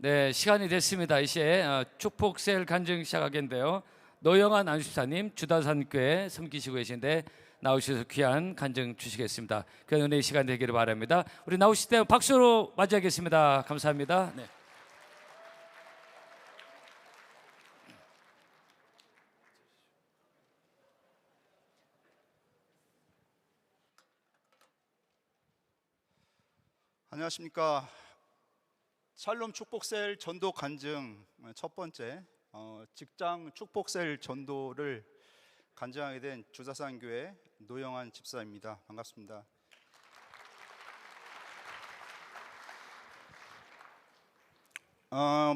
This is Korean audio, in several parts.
네, 시간이 됐습니다. 이제 축복셀 간증 시작하겠는데요. 노영환 안수사님 주다산교회 섬기시고 계신데 나오셔서 귀한 간증 주시겠습니다. 귀한 은혜의 시간 되기를 바랍니다. 우리 나오실 때 박수로 맞이하겠습니다. 감사합니다. 네. 안녕하십니까. 샬롬 축복셀 전도 간증 첫 번째 직장 축복셀 전도를 간증하게 된 주다산교회 노영환 집사입니다. 반갑습니다.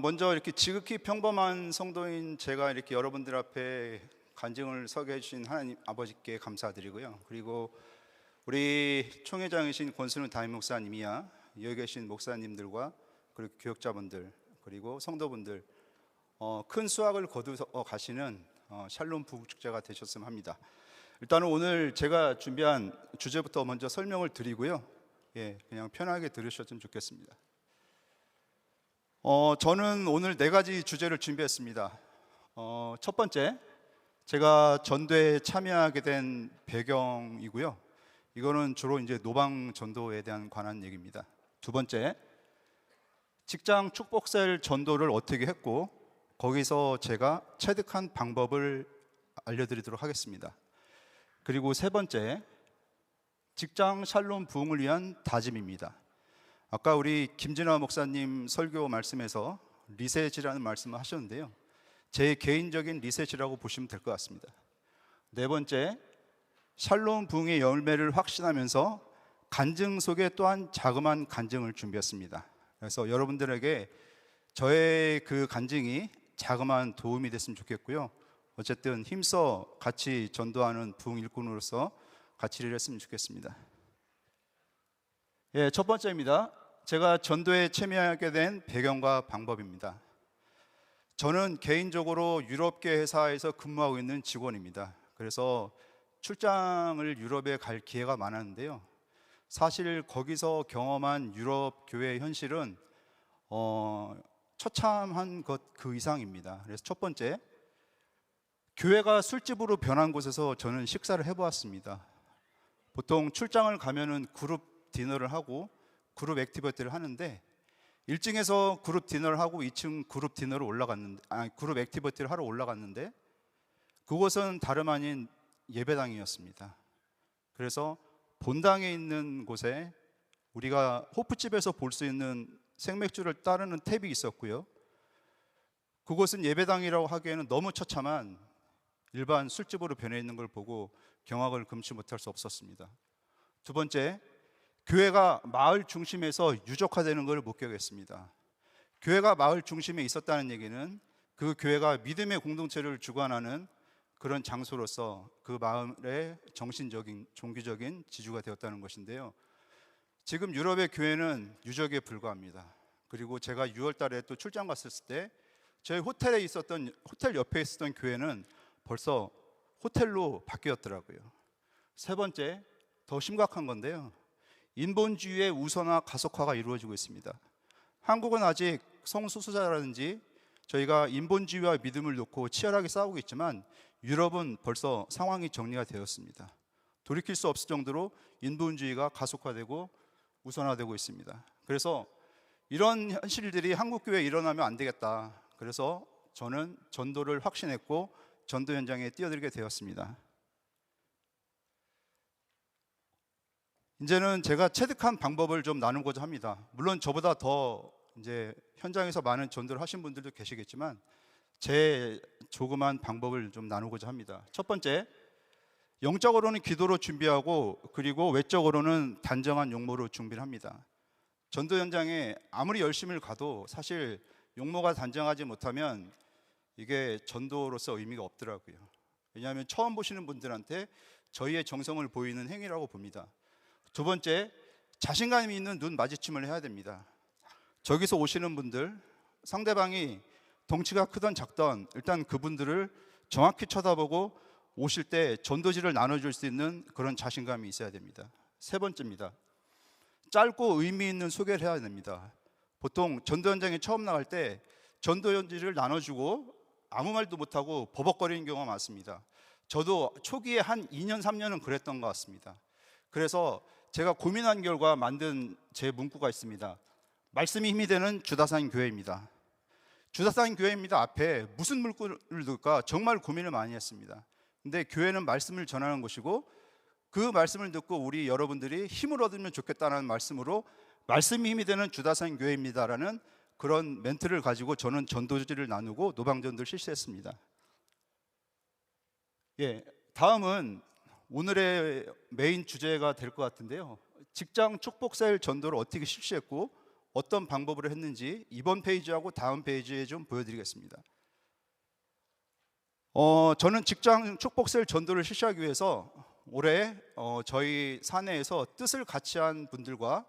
먼저 이렇게 지극히 평범한 성도인 제가 이렇게 여러분들 앞에 간증을 서게 해주신 하나님 아버지께 감사드리고요. 그리고 우리 총회장이신 권순우 담임 목사님이야 여기 계신 목사님들과 그리고 교역자분들 그리고 성도분들 큰 수확을 거두어 가시는 샬롬 부국축제가 되셨으면 합니다. 일단은 오늘 제가 준비한 주제부터 먼저 설명을 드리고요. 그냥 편하게 들으셨으면 좋겠습니다. 저는 오늘 4가지 주제를 준비했습니다. 첫 번째, 제가 전도에 참여하게 된 배경이고요. 이거는 주로 이제 노방 전도에 대한 관한 얘기입니다. 두 번째, 직장 축복셀 전도를 어떻게 했고 거기서 제가 체득한 방법을 알려드리도록 하겠습니다. 그리고 세 번째, 직장 샬롬 부흥을 위한 다짐입니다. 아까 우리 김진아 목사님 설교 말씀에서 리셋이라는 말씀을 하셨는데요, 제 개인적인 리셋이라고 보시면 될 것 같습니다. 네 번째, 샬롬 부흥의 열매를 확신하면서 간증 속에 또한 자그마한 간증을 준비했습니다. 그래서 여러분들에게 저의 그 간증이 자그마한 도움이 됐으면 좋겠고요. 어쨌든 힘써 같이 전도하는 부흥 일꾼으로서 같이 일했으면 좋겠습니다. 첫 번째입니다. 제가 전도에 참여하게 된 배경과 방법입니다. 저는 개인적으로 유럽계 회사에서 근무하고 있는 직원입니다. 그래서 출장을 유럽에 갈 기회가 많았는데요, 사실 거기서 경험한 유럽 교회의 현실은 처참한 것 그 이상입니다. 그래서 첫 번째, 교회가 술집으로 변한 곳에서 저는 식사를 해보았습니다. 보통 출장을 가면은 그룹 디너를 하고 그룹 액티비티를 하는데 1층에서 그룹 디너를 하고 2층 그룹 디너를 그룹 액티비티를 하러 올라갔는데 그곳은 다름 아닌 예배당이었습니다. 그래서 본당에 있는 곳에 우리가 호프집에서 볼 수 있는 생맥주를 따르는 탭이 있었고요, 그곳은 예배당이라고 하기에는 너무 처참한 일반 술집으로 변해 있는 걸 보고 경악을 금치 못할 수 없었습니다. 두 번째, 교회가 마을 중심에서 유적화되는 걸 목격했습니다. 교회가 마을 중심에 있었다는 얘기는 그 교회가 믿음의 공동체를 주관하는 그런 장소로서 그 마을의 정신적인 종교적인 지주가 되었다는 것인데요, 지금 유럽의 교회는 유적에 불과합니다. 그리고 제가 6월 달에 또 출장 갔을 때 저희 호텔 옆에 있었던 교회는 벌써 호텔로 바뀌었더라고요. 세 번째, 더 심각한 건데요, 인본주의의 우선화 가속화가 이루어지고 있습니다. 한국은 아직 성소수자라든지 저희가 인본주의와 믿음을 놓고 치열하게 싸우고 있지만 유럽은 벌써 상황이 정리가 되었습니다. 돌이킬 수 없을 정도로 인본주의가 가속화되고 우선화되고 있습니다. 그래서 이런 현실들이 한국교회에 일어나면 안 되겠다. 그래서 저는 전도를 확신했고 전도 현장에 뛰어들게 되었습니다. 이제는 제가 체득한 방법을 좀 나누고자 합니다. 물론 저보다 더 이제 현장에서 많은 전도를 하신 분들도 계시겠지만 제 조그만 방법을 좀 나누고자 합니다. 첫 번째, 영적으로는 기도로 준비하고 그리고 외적으로는 단정한 용모로 준비를 합니다. 전도 현장에 아무리 열심히 가도 사실 용모가 단정하지 못하면 이게 전도로서 의미가 없더라고요. 왜냐하면 처음 보시는 분들한테 저희의 정성을 보이는 행위라고 봅니다. 두 번째, 자신감이 있는 눈 마주침을 해야 됩니다. 저기서 오시는 분들, 상대방이 덩치가 크던 작던 일단 그분들을 정확히 쳐다보고 오실 때 전도지를 나눠줄 수 있는 그런 자신감이 있어야 됩니다. 세 번째입니다. 짧고 의미 있는 소개를 해야 됩니다. 보통 전도 현장에 처음 나갈 때 전도 현지를 나눠주고 아무 말도 못하고 버벅거리는 경우가 많습니다. 저도 초기에 한 2년, 3년은 그랬던 것 같습니다. 그래서 제가 고민한 결과 만든 제 문구가 있습니다. 말씀이 힘이 되는 주다산 교회입니다. 주다산 교회입니다 앞에 무슨 문구를 넣을까 정말 고민을 많이 했습니다. 근데 교회는 말씀을 전하는 곳이고 그 말씀을 듣고 우리 여러분들이 힘을 얻으면 좋겠다는 말씀으로 말씀이 힘이 되는 주다산 교회입니다라는 그런 멘트를 가지고 저는 전도지를 나누고 노방전도를 실시했습니다. 다음은 오늘의 메인 주제가 될 것 같은데요. 직장 축복사일 전도를 어떻게 실시했고 어떤 방법으로 했는지 이번 페이지하고 다음 페이지에 좀 보여드리겠습니다. 저는 직장 축복사일 전도를 실시하기 위해서 올해 저희 사내에서 뜻을 같이 한 분들과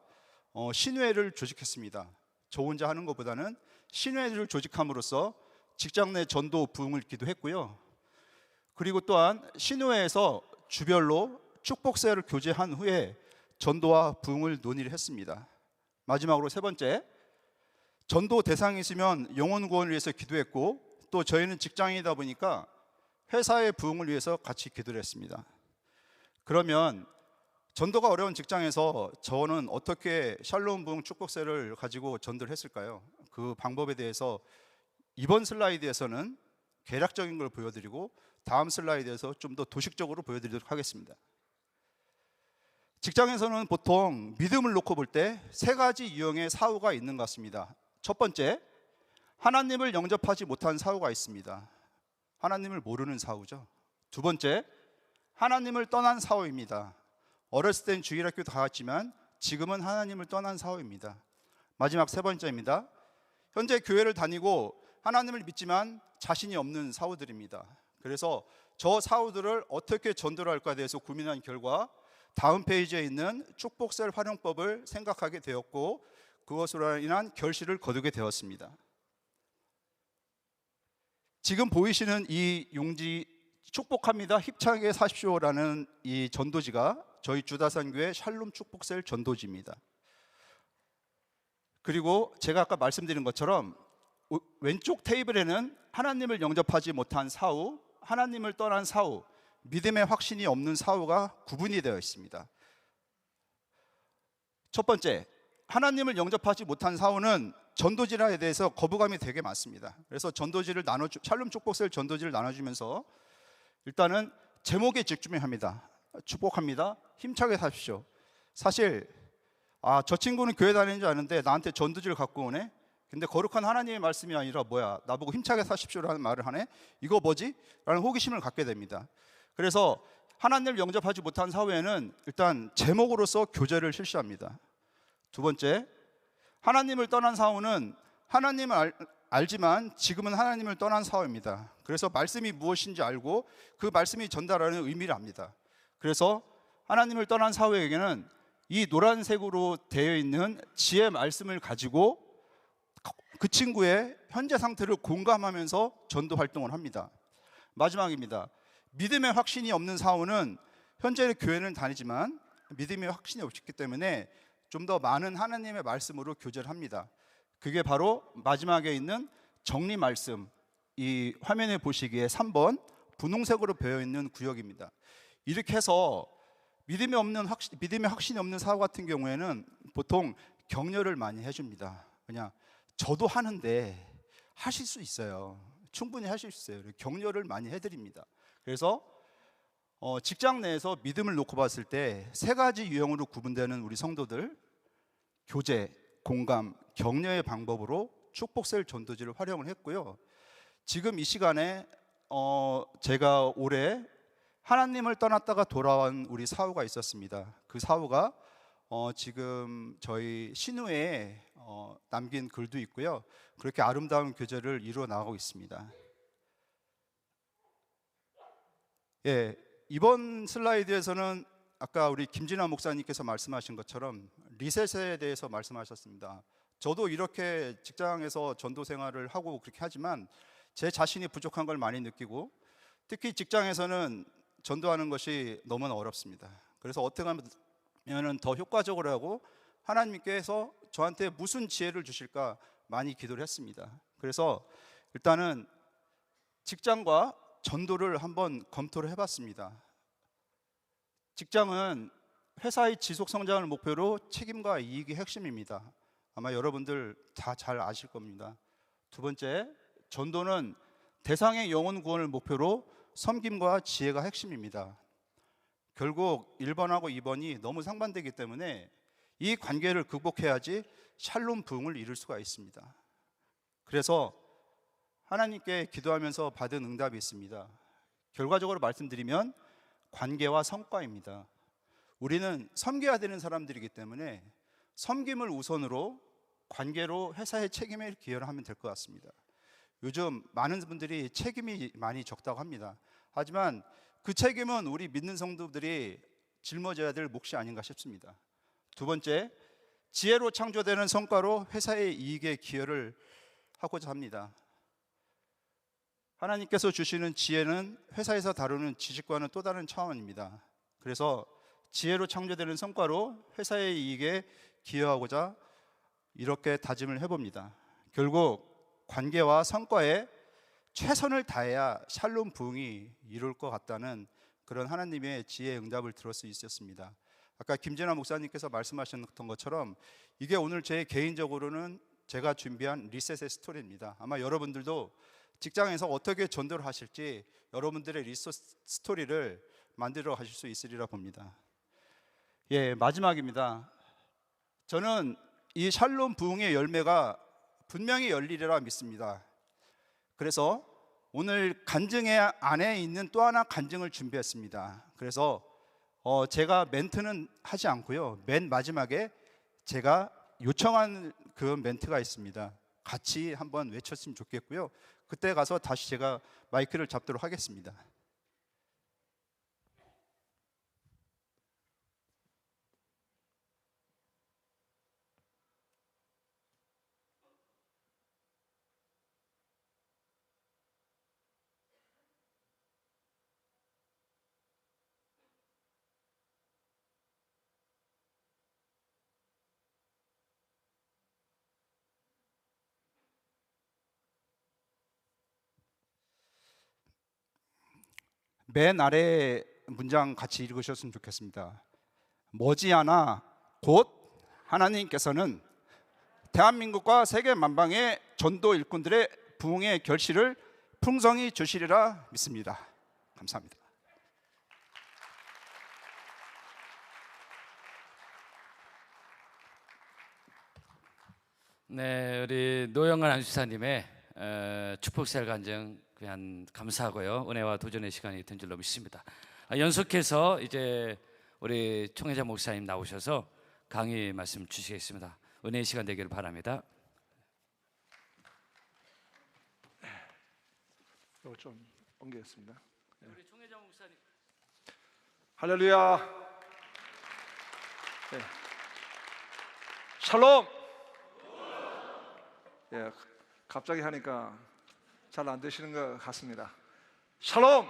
신회를 조직했습니다. 저 혼자 하는 것보다는 신회를 조직함으로써 직장 내 전도 부흥을 기도했고요. 그리고 또한 신회에서 주별로 축복사를 교제한 후에 전도와 부흥을 논의를 했습니다. 마지막으로 세 번째, 전도 대상이 있으면 영혼 구원을 위해서 기도했고 또 저희는 직장인이다 보니까 회사의 부흥을 위해서 같이 기도를 했습니다. 그러면 전도가 어려운 직장에서 저는 어떻게 샬롬 부흥 축복사를 가지고 전도를 했을까요? 그 방법에 대해서 이번 슬라이드에서는 개략적인 걸 보여드리고 다음 슬라이드에서 좀 더 도식적으로 보여드리도록 하겠습니다. 직장에서는 보통 믿음을 놓고 볼 때 세 가지 유형의 사후가 있는 것 같습니다. 첫 번째, 하나님을 영접하지 못한 사후가 있습니다. 하나님을 모르는 사후죠. 두 번째, 하나님을 떠난 사후입니다. 어렸을 땐 주일학교 다 갔지만 지금은 하나님을 떠난 사후입니다. 마지막 세 번째입니다. 현재 교회를 다니고 하나님을 믿지만 자신이 없는 사후들입니다. 그래서 저 사후들을 어떻게 전도를 할까에 대해서 고민한 결과 다음 페이지에 있는 축복셀 활용법을 생각하게 되었고 그것으로 인한 결실을 거두게 되었습니다. 지금 보이시는 이 용지 축복합니다 힘차게 사십시오라는 이 전도지가 저희 주다산교회 샬롬 축복셀 전도지입니다. 그리고 제가 아까 말씀드린 것처럼 왼쪽 테이블에는 하나님을 영접하지 못한 사후, 하나님을 떠난 사후, 믿음의 확신이 없는 사후가 구분이 되어 있습니다. 첫 번째, 하나님을 영접하지 못한 사후는 전도지에 대해서 거부감이 되게 많습니다. 그래서 전도지를 샬롬 축복셀 전도지를 나눠주면서 일단은 제목에 집중합니다. 축복합니다. 힘차게 사십시오. 사실 저 친구는 교회 다니는 줄 아는데 나한테 전도지를 갖고 오네. 근데 거룩한 하나님의 말씀이 아니라 뭐야, 나보고 힘차게 사십시오라는 말을 하네. 이거 뭐지? 라는 호기심을 갖게 됩니다. 그래서 하나님을 영접하지 못한 사후에는 일단 제목으로서 교제를 실시합니다. 두 번째, 하나님을 떠난 사후는 하나님을 알지만 지금은 하나님을 떠난 사후입니다. 그래서 말씀이 무엇인지 알고 그 말씀이 전달하는 의미를 압니다. 그래서 하나님을 떠난 사후에게는 이 노란색으로 되어 있는 지혜 말씀을 가지고 그 친구의 현재 상태를 공감하면서 전도 활동을 합니다. 마지막입니다. 믿음의 확신이 없는 사후는 현재 교회는 다니지만 믿음의 확신이 없기 때문에 좀 더 많은 하나님의 말씀으로 교제를 합니다. 그게 바로 마지막에 있는 정리 말씀, 이 화면에 보시기에 3번 분홍색으로 배어 있는 구역입니다. 이렇게 해서 믿음의 확신이 없는 사후 같은 경우에는 보통 격려를 많이 해줍니다. 그냥 저도 하는데 하실 수 있어요. 충분히 하실 수 있어요. 격려를 많이 해드립니다. 그래서 직장 내에서 믿음을 놓고 봤을 때 세 가지 유형으로 구분되는 우리 성도들, 교제, 공감, 격려의 방법으로 축복셀 전도지를 활용을 했고요. 지금 이 시간에 제가 올해 하나님을 떠났다가 돌아온 우리 사후가 있었습니다. 그 사후가 지금 저희 신우에 남긴 글도 있고요. 그렇게 아름다운 교제를 이루어 나가고 있습니다. 이번 슬라이드에서는 아까 우리 김진아 목사님께서 말씀하신 것처럼 리셋에 대해서 말씀하셨습니다. 저도 이렇게 직장에서 전도 생활을 하고 그렇게 하지만 제 자신이 부족한 걸 많이 느끼고 특히 직장에서는 전도하는 것이 너무나 어렵습니다. 그래서 어떻게 하면 더 효과적으로 하고 하나님께서 저한테 무슨 지혜를 주실까 많이 기도를 했습니다. 그래서 일단은 직장과 전도를 한번 검토를 해봤습니다. 직장은 회사의 지속 성장을 목표로 책임과 이익이 핵심입니다. 아마 여러분들 다 잘 아실 겁니다. 두 번째, 전도는 대상의 영혼 구원을 목표로 섬김과 지혜가 핵심입니다. 결국 1번하고 2번이 너무 상반되기 때문에 이 관계를 극복해야지 샬롬 부흥을 이룰 수가 있습니다. 그래서 하나님께 기도하면서 받은 응답이 있습니다. 결과적으로 말씀드리면 관계와 성과입니다. 우리는 섬겨야 되는 사람들이기 때문에 섬김을 우선으로 관계로 회사의 책임을 기여를 하면 될 것 같습니다. 요즘 많은 분들이 책임이 많이 적다고 합니다. 하지만 그 책임은 우리 믿는 성도들이 짊어져야 될 몫이 아닌가 싶습니다. 두 번째, 지혜로 창조되는 성과로 회사의 이익에 기여를 하고자 합니다. 하나님께서 주시는 지혜는 회사에서 다루는 지식과는 또 다른 차원입니다. 그래서 지혜로 창조되는 성과로 회사의 이익에 기여하고자 이렇게 다짐을 해봅니다. 결국 관계와 성과에 최선을 다해야 샬롬 부흥이 이룰 것 같다는 그런 하나님의 지혜의 응답을 들을 수 있었습니다. 아까 김진아 목사님께서 말씀하셨던 것처럼 이게 오늘 제 개인적으로는 제가 준비한 리셋의 스토리입니다. 아마 여러분들도 직장에서 어떻게 전도를 하실지 여러분들의 리셋 스토리를 만들어 가실 수 있으리라 봅니다. 마지막입니다. 저는 이 샬롬 부흥의 열매가 분명히 열리리라 믿습니다. 그래서 오늘 간증의 안에 있는 또 하나 간증을 준비했습니다. 그래서 제가 멘트는 하지 않고요, 맨 마지막에 제가 요청한 그 멘트가 있습니다. 같이 한번 외쳤으면 좋겠고요. 그때 가서 다시 제가 마이크를 잡도록 하겠습니다. 맨 아래 문장 같이 읽으셨으면 좋겠습니다. 머지않아 곧 하나님께서는 대한민국과 세계 만방의 전도 일꾼들의 부흥의 결실을 풍성히 주시리라 믿습니다. 감사합니다. 네, 우리 노영환 안수사님의 축복살 간증 그냥 감사하고요. 은혜와 도전의 시간이 된 줄로 믿습니다. 연속해서 이제 우리 총회자 목사님 나오셔서 강의 말씀 주시겠습니다. 은혜의 시간 되기를 바랍니다. 이거 좀 옮기겠습니다. 우리 총회자 목사님. 할렐루야. 네. 샬롬. 갑자기 하니까 잘 안 되시는 것 같습니다. 샬롬.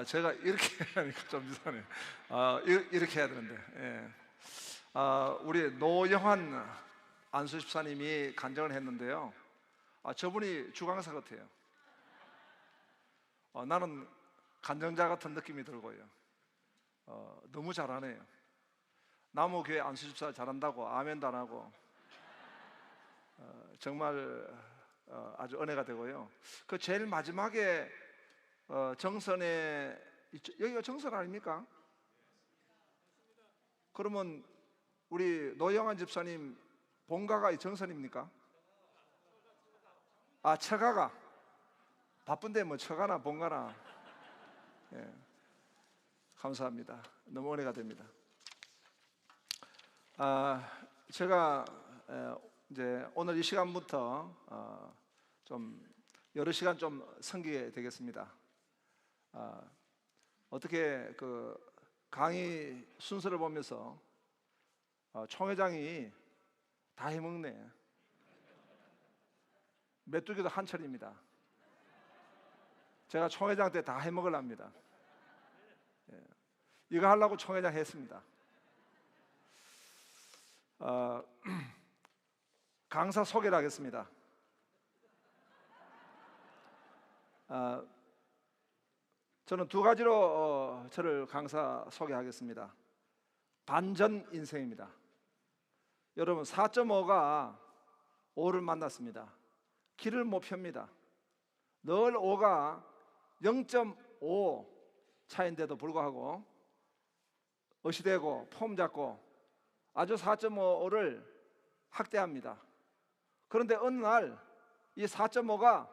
제가 이렇게 하니까 좀 이상해요. 이렇게 해야 되는데. 우리 노영환 안수 집사님이 간증을 했는데요. 저분이 주강사 같아요. 나는 간증자 같은 느낌이 들고요. 너무 잘하네요. 나무교회 안수 집사 잘한다고 아멘도 안 하고 정말 아주 은혜가 되고요. 그 제일 마지막에 정선에, 여기가 정선 아닙니까? 그러면 우리 노영환 집사님 본가가 이 정선입니까? 처가가 바쁜데 뭐 처가나 본가나. 감사합니다. 너무 은혜가 됩니다. 제가 이제 오늘 이 시간부터 좀 여러 시간 좀 섬기게 되겠습니다. 어떻게 그 강의 순서를 보면서 총회장이 다 해먹네. 메뚜기도 한철입니다. 제가 총회장 때 다 해먹으랍니다. 이거 하려고 총회장 했습니다. 어, 강사 소개를 하겠습니다. 저는 두 가지로 저를 강사 소개하겠습니다. 반전 인생입니다. 여러분 4.5가 5를 만났습니다. 길을 못 펴니다. 늘 5가 0.5 차인데도 불구하고 어시되고 폼 잡고 아주 4.5를 학대합니다. 그런데 어느 날 이 4.5가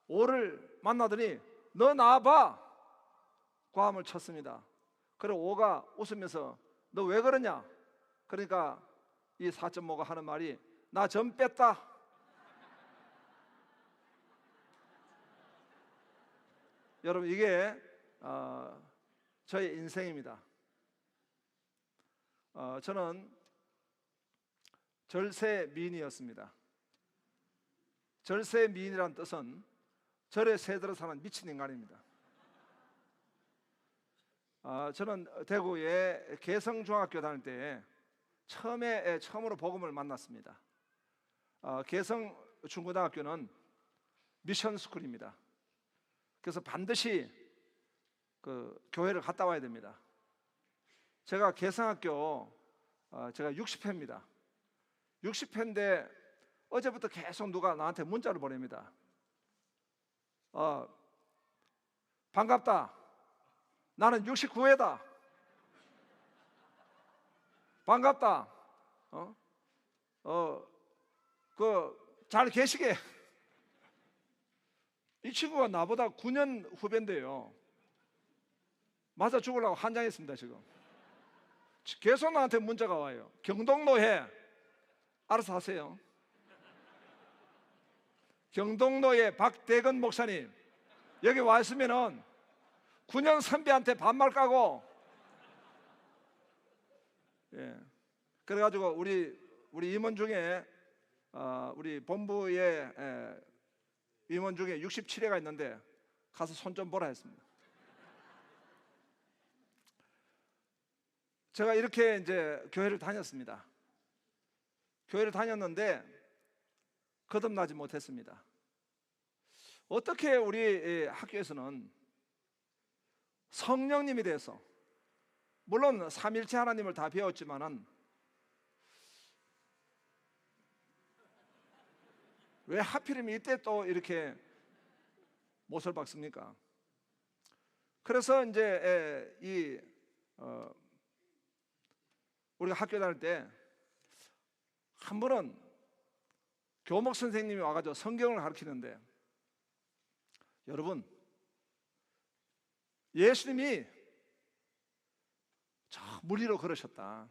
5를 만나더니 너 나와봐 고함을 쳤습니다. 그리고 5가 웃으면서 너 왜 그러냐? 그러니까 이 4.5가 하는 말이 나 점 뺐다. 여러분 이게 저의 인생입니다. 저는 절세미인이었습니다. 절세미인이란 뜻은 절에 새들어 사는 미친 인간입니다. 저는 대구의 개성중학교 다닐 때 처음으로 복음을 만났습니다. 개성중고등학교는 미션스쿨입니다. 그래서 반드시 그 교회를 갔다 와야 됩니다. 제가 개성학교 제가 60회입니다. 60회인데 어제부터 계속 누가 나한테 문자를 보냅니다. 반갑다. 나는 69회다. 반갑다. 잘 계시게. 이 친구가 나보다 9년 후배인데요. 맞아 죽으려고 한장했습니다 지금. 계속 나한테 문자가 와요. 경동노회 알아서 하세요. 경동노회 박대건 목사님 여기 와 있으면은 9년 선배한테 반말 까고, 예. 그래가지고 우리 임원 중에 우리 본부에 임원 중에 67회가 있는데 가서 손 좀 보라 했습니다. 제가 이렇게 이제 교회를 다녔습니다. 교회를 다녔는데 거듭나지 못했습니다. 어떻게 우리 학교에서는 성령님에 대해서 물론 삼일체 하나님을 다 배웠지만은 왜 하필이면 이때 또 이렇게 못을 박습니까? 그래서 이제 우리가 학교 다닐 때 한 번은 교목 선생님이 와가지고 성경을 가르치는데 여러분 예수님이 저 물 위로 걸으셨다.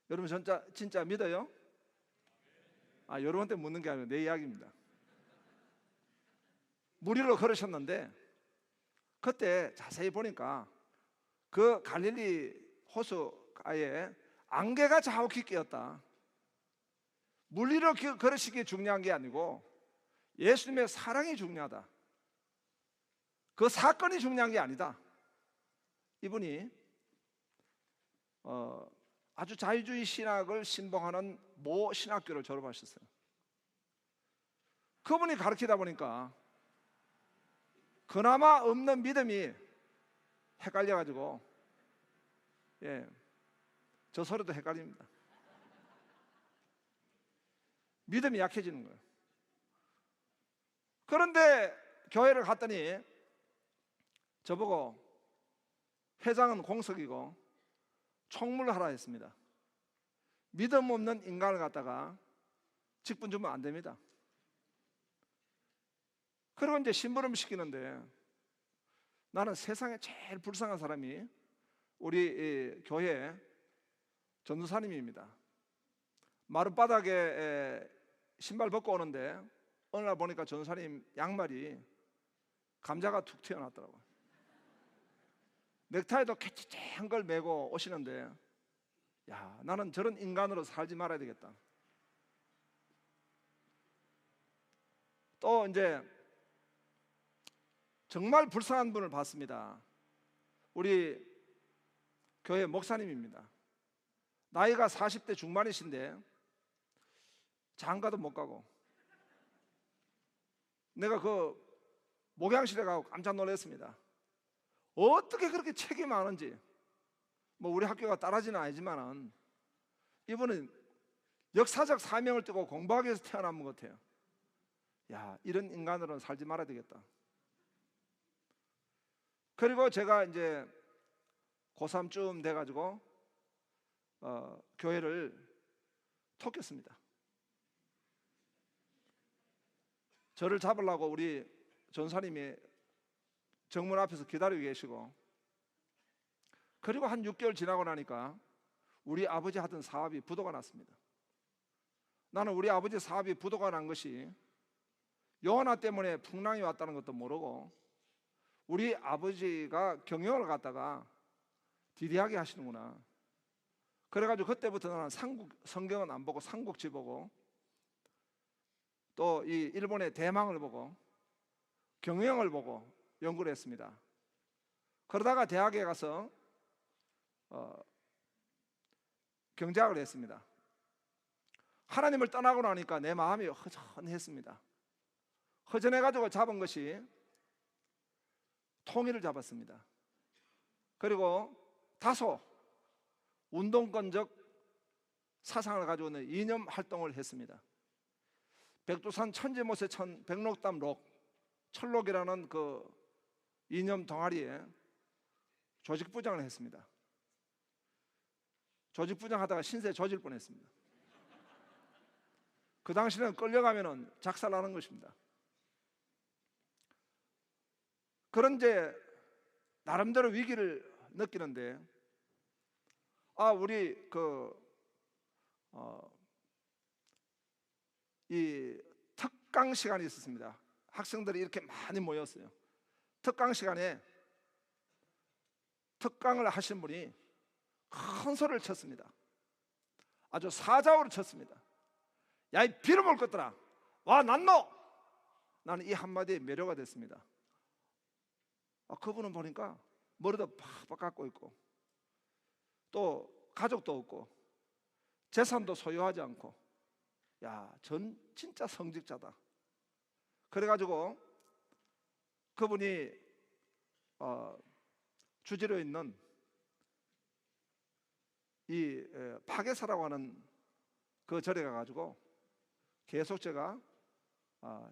여러분 진짜 믿어요? 여러분한테 묻는 게 아니라 내 이야기입니다. 물 위로 걸으셨는데 그때 자세히 보니까 그 갈릴리 호수가에 안개가 자욱히 끼었다. 물 위로 걸으시기 중요한 게 아니고 예수님의 사랑이 중요하다. 그 사건이 중요한 게 아니다. 이분이 아주 자유주의 신학을 신봉하는 모 신학교를 졸업하셨어요. 그분이 가르치다 보니까 그나마 없는 믿음이 헷갈려가지고, 저 소리도 헷갈립니다. 믿음이 약해지는 거예요. 그런데 교회를 갔더니 저보고 회장은 공석이고 총무를 하라 했습니다. 믿음 없는 인간을 갖다가 직분 주면 안 됩니다. 그리고 이제 심부름 시키는데 나는 세상에 제일 불쌍한 사람이 우리 교회 전도사님입니다. 마룻바닥에 신발 벗고 오는데 어느 날 보니까 전도사님 양말이 감자가 툭 튀어나왔더라고요. 넥타이도 캐치한 걸 메고 오시는데 야, 나는 저런 인간으로 살지 말아야 되겠다. 또 이제 정말 불쌍한 분을 봤습니다. 우리 교회 목사님입니다. 나이가 40대 중반이신데 장가도 못 가고, 내가 그 목양실에 가고 깜짝 놀랐습니다. 어떻게 그렇게 책이 많은지. 뭐 우리 학교가 딸아지는 아니지만은 이분은 역사적 사명을 띠고 공부하기 위해서 태어난 것 같아요. 야, 이런 인간으로는 살지 말아야 되겠다. 그리고 제가 이제 고3쯤 돼가지고 교회를 톡했습니다. 저를 잡으려고 우리 전사님이 정문 앞에서 기다리고 계시고, 그리고 한 6개월 지나고 나니까 우리 아버지 하던 사업이 부도가 났습니다. 나는 우리 아버지 사업이 부도가 난 것이 요하나 때문에 풍랑이 왔다는 것도 모르고, 우리 아버지가 경영을 갖다가 디디하게 하시는구나. 그래가지고 그때부터 나는 성경은 안 보고 삼국지 보고, 또 이 일본의 대망을 보고 경영을 보고 연구를 했습니다. 그러다가 대학에 가서 경제학을 했습니다. 하나님을 떠나고 나니까 내 마음이 허전했습니다. 허전해가지고 잡은 것이 통일을 잡았습니다. 그리고 다소 운동권적 사상을 가지고 있는 이념 활동을 했습니다. 백두산 천지모세천 백록담록 철록이라는 그 이념 동아리에 조직부장을 했습니다. 조직부장 하다가 신세 조질 뻔했습니다. 그 당시는 끌려가면은 작살나는 것입니다. 그런 이제 나름대로 위기를 느끼는데, 우리 이 특강 시간이 있었습니다. 학생들이 이렇게 많이 모였어요. 특강 시간에 특강을 하신 분이 큰 소리를 쳤습니다. 아주 사자우를 쳤습니다. 야, 이 비름을 것들아, 와 난노! 나는 이 한마디에 매료가 됐습니다. 그분은 보니까 머리도 팍팍 깎고 있고, 또 가족도 없고 재산도 소유하지 않고, 야, 전 진짜 성직자다. 그래가지고 그분이 주지로 있는 이 파괴사라고 하는 그 절에 가가지고 계속 제가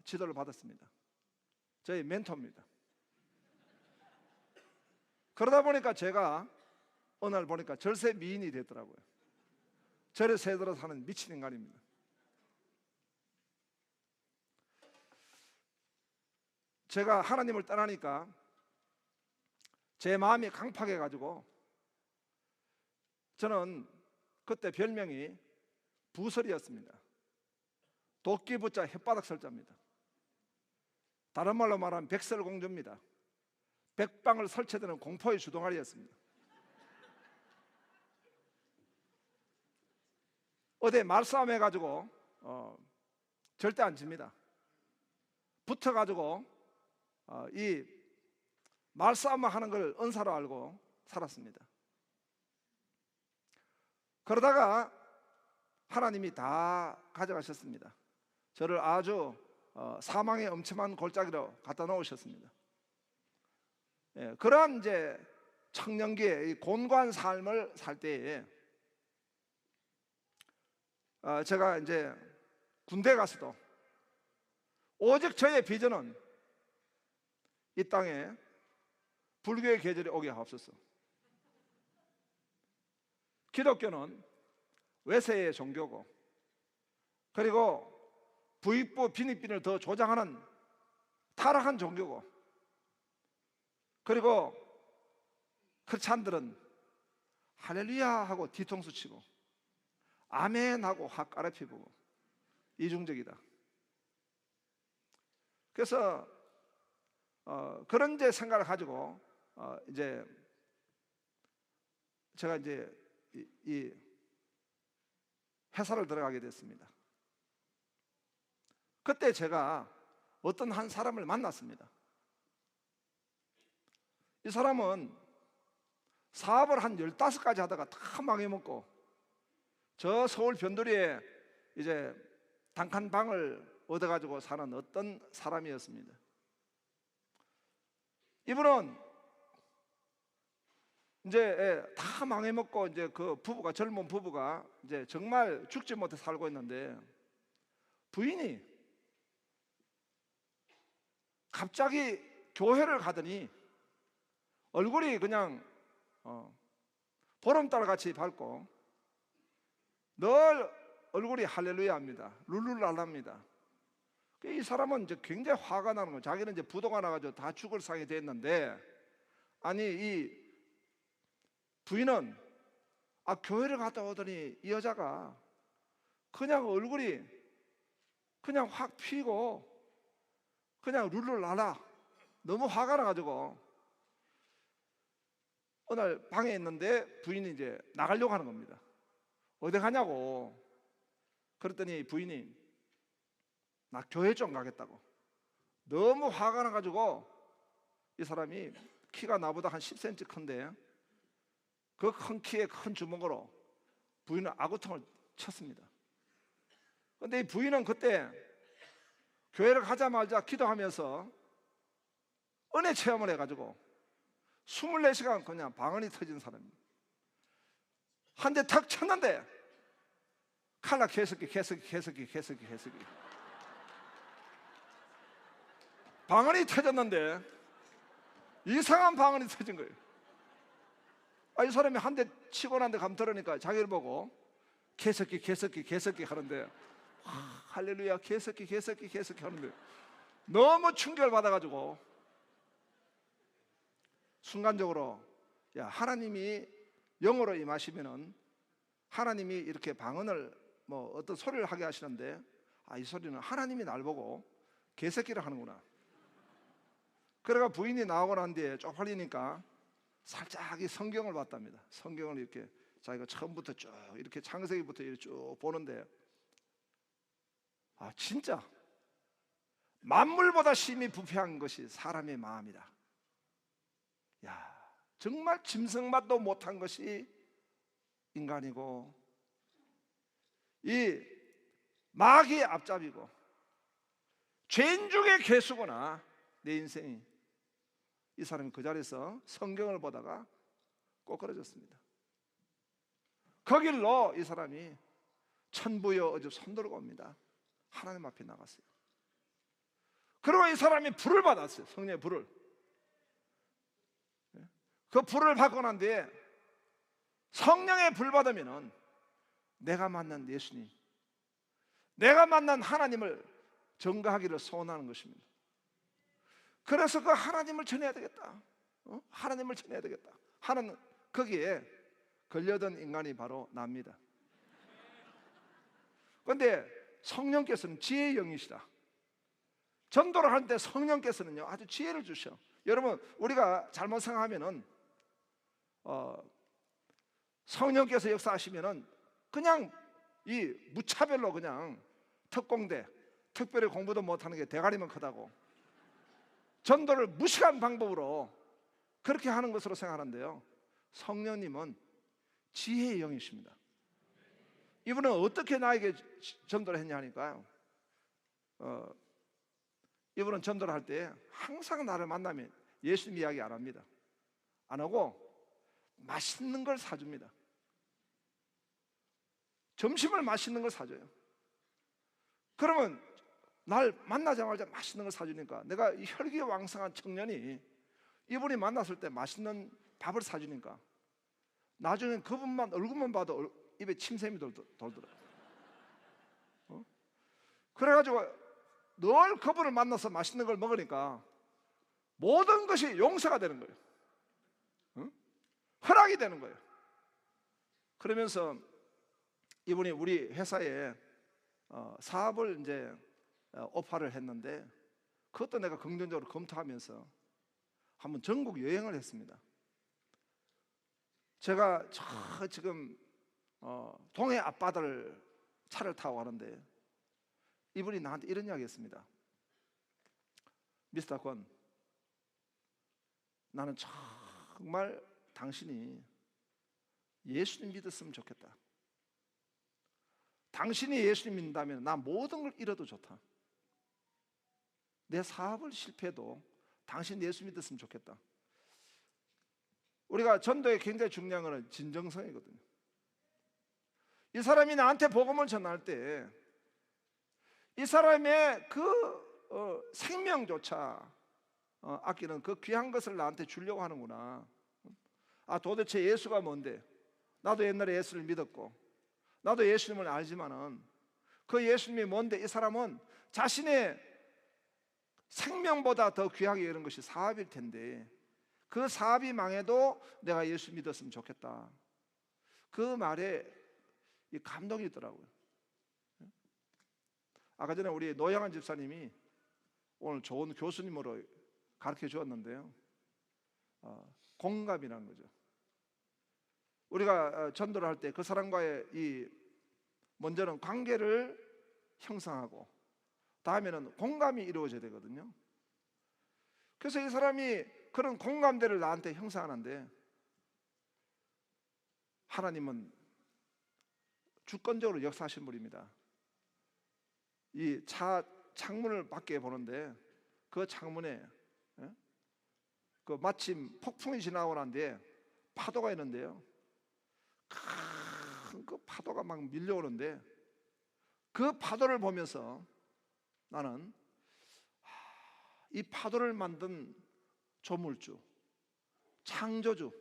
지도를 받았습니다. 저희 멘토입니다. 그러다 보니까 제가 어느 날 보니까 절세 미인이 됐더라고요. 절에 새들어 사는 미친 인간입니다. 제가 하나님을 떠나니까 제 마음이 강팍해 가지고, 저는 그때 별명이 부설이었습니다. 도끼 붙자 혓바닥 설자입니다. 다른 말로 말하면 백설공주입니다. 백방을 설치되는 공포의 주동아리였습니다. 어디 말싸움 해가지고 절대 안 집니다. 붙어가지고 이 말싸움을 하는 걸 은사로 알고 살았습니다. 그러다가 하나님이 다 가져가셨습니다. 저를 아주 사망의 엄청난 골짜기로 갖다 놓으셨습니다. 예, 그러한 이제 청년기에 이 곤고한 삶을 살 때에 제가 이제 군대 가서도 오직 저의 비전은 이 땅에 불교의 계절이 오게 하옵소서. 기독교는 외세의 종교고, 그리고 부익부 빈익빈을 더 조장하는 타락한 종교고, 그리고 크리스찬들은 할렐루야 하고 뒤통수 치고 아멘 하고 확 까르피고 이중적이다. 그래서 그런 이제 생각을 가지고 이제 제가 이제 이 회사를 들어가게 됐습니다. 그때 제가 어떤 한 사람을 만났습니다. 이 사람은 사업을 한 15가지 하다가 다 망해먹고 저 서울 변두리에 이제 단칸 방을 얻어가지고 사는 어떤 사람이었습니다. 이분은 이제 다 망해먹고 이제 그 부부가, 젊은 부부가 이제 정말 죽지 못해 살고 있는데, 부인이 갑자기 교회를 가더니 얼굴이 그냥 보름달 같이 밝고 늘 얼굴이 할렐루야합니다. 룰루랄라입니다. 이 사람은 이제 굉장히 화가 나는 거예요. 자기는 이제 부도가 나가지고 다 죽을 상이 됐는데, 아니 이 부인은 교회를 갔다 오더니 이 여자가 그냥 얼굴이 그냥 확 피고 그냥 룰루랄라, 너무 화가 나가지고 어느 날 방에 있는데 부인이 이제 나가려고 하는 겁니다. 어디 가냐고. 그랬더니 부인이 나 교회 좀 가겠다고. 너무 화가 나가지고 이 사람이 키가 나보다 한 10cm 큰데 그 큰 키에 큰 주먹으로 부인을 아구통을 쳤습니다. 그런데 이 부인은 그때 교회를 가자마자 기도하면서 은혜 체험을 해가지고 24시간 그냥 방언이 터진 사람입니다. 한 대 탁 쳤는데 칼라 개새끼 방언이 터졌는데 이상한 방언이 터진 거예요. 이 사람이 한 대 치고 난 데 감터르니까 자기를 보고 개새끼 하는데, 할렐루야, 개새끼 하는데 너무 충격을 받아가지고 순간적으로, 야, 하나님이 영어로 임하시면은 하나님이 이렇게 방언을 뭐 어떤 소리를 하게 하시는데, 이 소리는 하나님이 날 보고 개새끼를 하는구나. 그래가 부인이 나오고 난 뒤에 쪽팔리니까 살짝 이 성경을 봤답니다. 성경을 이렇게 자기가 처음부터 쭉 이렇게 창세기부터 이렇게 쭉 보는데, 진짜 만물보다 심히 부패한 것이 사람의 마음이다. 야, 정말 짐승맛도 못한 것이 인간이고, 이 마귀의 앞잡이고 죄인 중에 괴수구나, 내 인생이. 이 사람이 그 자리에서 성경을 보다가 꼬꾸라졌습니다. 그 길로 이 사람이 천부여 어제 손들고 옵니다. 하나님 앞에 나갔어요. 그리고 이 사람이 불을 받았어요. 성령의 불을. 그 불을 받고 난 뒤에 성령의 불 받으면은 내가 만난 예수님, 내가 만난 하나님을 전가하기를 소원하는 것입니다. 그래서 그 하나님을 전해야 되겠다. 하나님을 전해야 되겠다 하는 거기에 걸려든 인간이 바로 납니다. 그런데 성령께서는 지혜의 영이시다. 전도를 할 때 성령께서는요 아주 지혜를 주셔. 여러분, 우리가 잘못 생각하면은 성령께서 역사하시면은 그냥 이 무차별로 그냥 특공대, 특별히 공부도 못하는 게 대가리만 크다고 전도를 무식한 방법으로 그렇게 하는 것으로 생각하는데요, 성령님은 지혜의 영이십니다. 이분은 어떻게 나에게 전도를 했냐 하니까요, 이분은 전도를 할 때 항상 나를 만나면 예수님 이야기 안 합니다. 안 하고 맛있는 걸 사줍니다. 점심을 맛있는 걸 사줘요. 그러면 날 만나자마자 맛있는 걸 사주니까, 내가 이 혈기왕성한 청년이 이분이 만났을 때 맛있는 밥을 사주니까 나중엔 그분만 얼굴만 봐도 입에 침샘이 돌더라고요. 그래가지고 늘 그분을 만나서 맛있는 걸 먹으니까 모든 것이 용서가 되는 거예요. 허락이 되는 거예요. 그러면서 이분이 우리 회사에 사업을 이제 오파를 했는데, 그것도 내가 긍정적으로 검토하면서 한번 전국 여행을 했습니다. 제가 지금 동해 앞바다를 차를 타고 가는데 이분이 나한테 이런 이야기 했습니다. 미스터 권, 나는 정말 당신이 예수님 믿었으면 좋겠다. 당신이 예수님 믿는다면 나 모든 걸 잃어도 좋다. 내 사업을 실패해도 당신 예수 믿었으면 좋겠다. 우리가 전도에 굉장히 중요한 것은 진정성이거든요. 이 사람이 나한테 복음을 전할 때 이 사람의 그 생명조차 아끼는 그 귀한 것을 나한테 주려고 하는구나. 아, 도대체 예수가 뭔데? 나도 옛날에 예수를 믿었고 나도 예수님을 알지만은 그 예수님이 뭔데? 이 사람은 자신의 생명보다 더 귀하게 여기는 것이 사업일 텐데 그 사업이 망해도 내가 예수 믿었으면 좋겠다. 그 말에 이 감동이 있더라고요. 아까 전에 우리 노영한 집사님이 오늘 좋은 교수님으로 가르쳐 주었는데요, 공감이라는 거죠. 우리가 전도를 할 때 그 사람과의 이 먼저는 관계를 형성하고 다음에는 공감이 이루어져야 되거든요. 그래서 이 사람이 그런 공감대를 나한테 형성하는데 하나님은 주권적으로 역사하신 분입니다. 이 차 창문을 밖에 보는데 그 창문에 그 마침 폭풍이 지나고 난 뒤에 파도가 있는데요, 큰 그 파도가 막 밀려오는데 그 파도를 보면서 나는 이 파도를 만든 조물주, 창조주,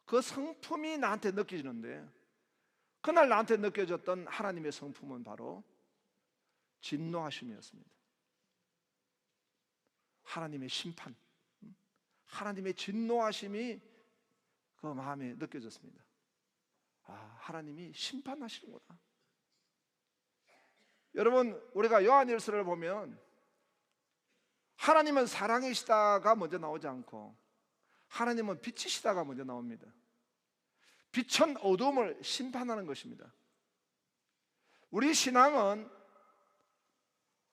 그 성품이 나한테 느껴지는데 그날 나한테 느껴졌던 하나님의 성품은 바로 진노하심이었습니다. 하나님의 심판, 하나님의 진노하심이 그 마음에 느껴졌습니다. 아, 하나님이 심판하시는구나. 여러분, 우리가 요한일서를 보면 하나님은 사랑이시다가 먼저 나오지 않고 하나님은 빛이시다가 먼저 나옵니다. 빛은 어둠을 심판하는 것입니다. 우리 신앙은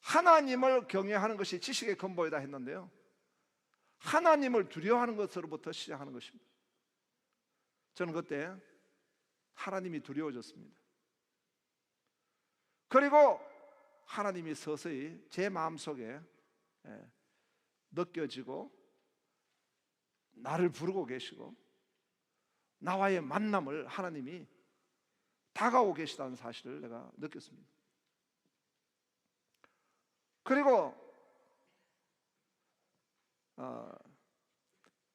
하나님을 경외하는 것이 지식의 근본이다 했는데요, 하나님을 두려워하는 것으로부터 시작하는 것입니다. 저는 그때 하나님이 두려워졌습니다. 그리고 하나님이 서서히 제 마음속에 느껴지고 나를 부르고 계시고 나와의 만남을 하나님이 다가오고 계시다는 사실을 내가 느꼈습니다. 그리고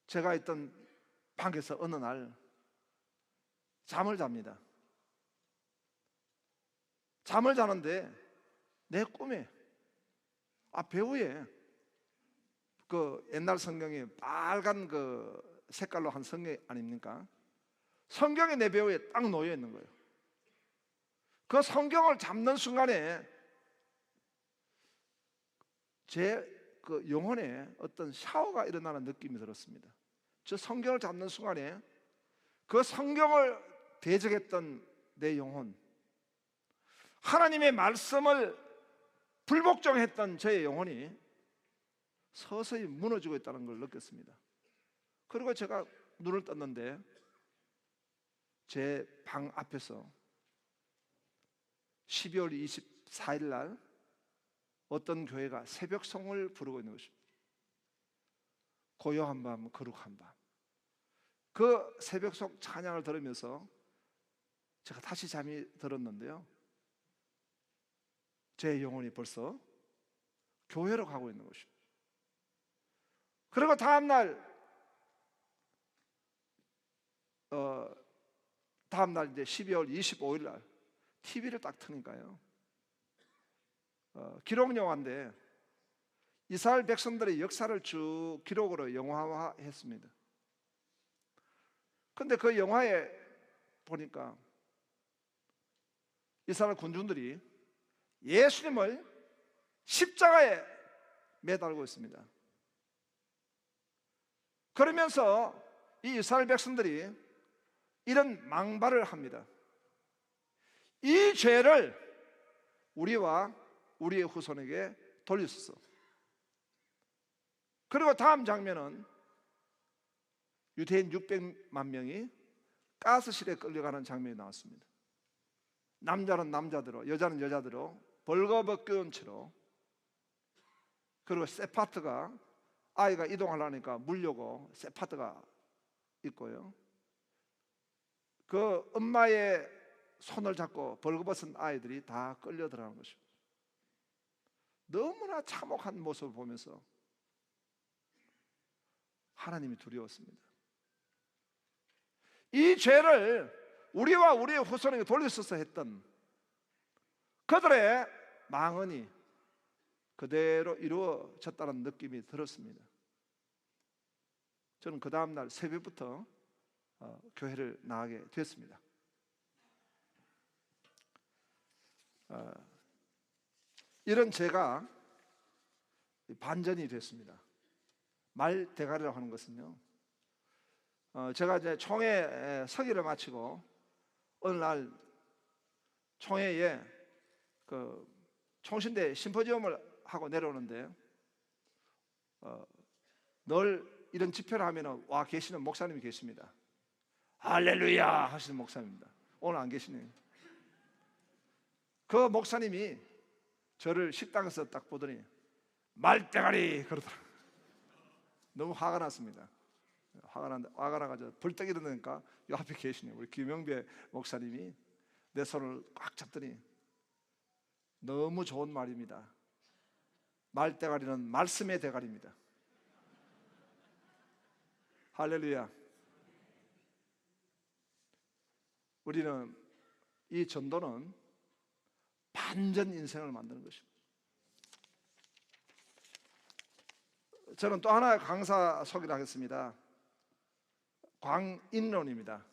제가 있던 방에서 어느 날 잠을 잡니다. 잠을 자는데 내 꿈에 배후에 그 옛날 성경에 빨간 그 색깔로 한 성경 아닙니까? 성경이 내 배후에 딱 놓여 있는 거예요. 그 성경을 잡는 순간에 제 그 영혼에 어떤 샤워가 일어나는 느낌이 들었습니다. 저 성경을 잡는 순간에 그 성경을 대적했던 내 영혼, 하나님의 말씀을 불복종했던 저의 영혼이 서서히 무너지고 있다는 걸 느꼈습니다. 그리고 제가 눈을 떴는데 제 방 앞에서 12월 24일 날 어떤 교회가 새벽송을 부르고 있는 것입니다. 고요한 밤, 거룩한 밤. 그 새벽송 찬양을 들으면서 제가 다시 잠이 들었는데요, 제 영혼이 벌써 교회로 가고 있는 것입니다. 그리고 다음날 이제 12월 25일 날 TV를 딱 트니까요, 기록 영화인데 이스라엘 백성들의 역사를 쭉 기록으로 영화화했습니다. 근데 그 영화에 보니까 이스라엘 군중들이 예수님을 십자가에 매달고 있습니다. 그러면서 이 이스라엘 백성들이 이런 망발을 합니다. 이 죄를 우리와 우리의 후손에게 돌렸었어. 그리고 다음 장면은 유대인 600만 명이 가스실에 끌려가는 장면이 나왔습니다. 남자는 남자대로, 여자는 여자대로 벌거벗겨온 채로, 그리고 세파트가 아이가 이동하려니까 물려고 세파트가 있고요. 그 엄마의 손을 잡고 벌거벗은 아이들이 다 끌려 들어가는 것입니다. 너무나 참혹한 모습을 보면서 하나님이 두려웠습니다. 이 죄를 우리와 우리의 후손에게 돌렸어서 했던 그들의 망언이 그대로 이루어졌다는 느낌이 들었습니다. 저는 그 다음날 새벽부터 교회를 나가게 됐습니다. 이런 죄가 반전이 됐습니다. 말 대가리라고 하는 것은요, 제가 이제 총회 서기를 마치고 어느 날 총회에 그 총신대 심포지엄을 하고 내려오는데 늘 이런 집회를 하면 와 계시는 목사님이 계십니다. 할렐루야 하시는 목사님입니다. 오늘 안 계시네요. 그 목사님이 저를 식당에서 딱 보더니 말대가리 그러더라고요. 너무 화가 났습니다. 화가 나가지고 벌떡 일어나니까 요 앞에 계시네요. 우리 김영배 목사님이 내 손을 꽉 잡더니 너무 좋은 말입니다. 말대가리는 말씀의 대가리입니다. 할렐루야. 우리는 이 전도는 반전 인생을 만드는 것입니다. 저는 또 하나의 강사 소개를 하겠습니다. 광인론입니다.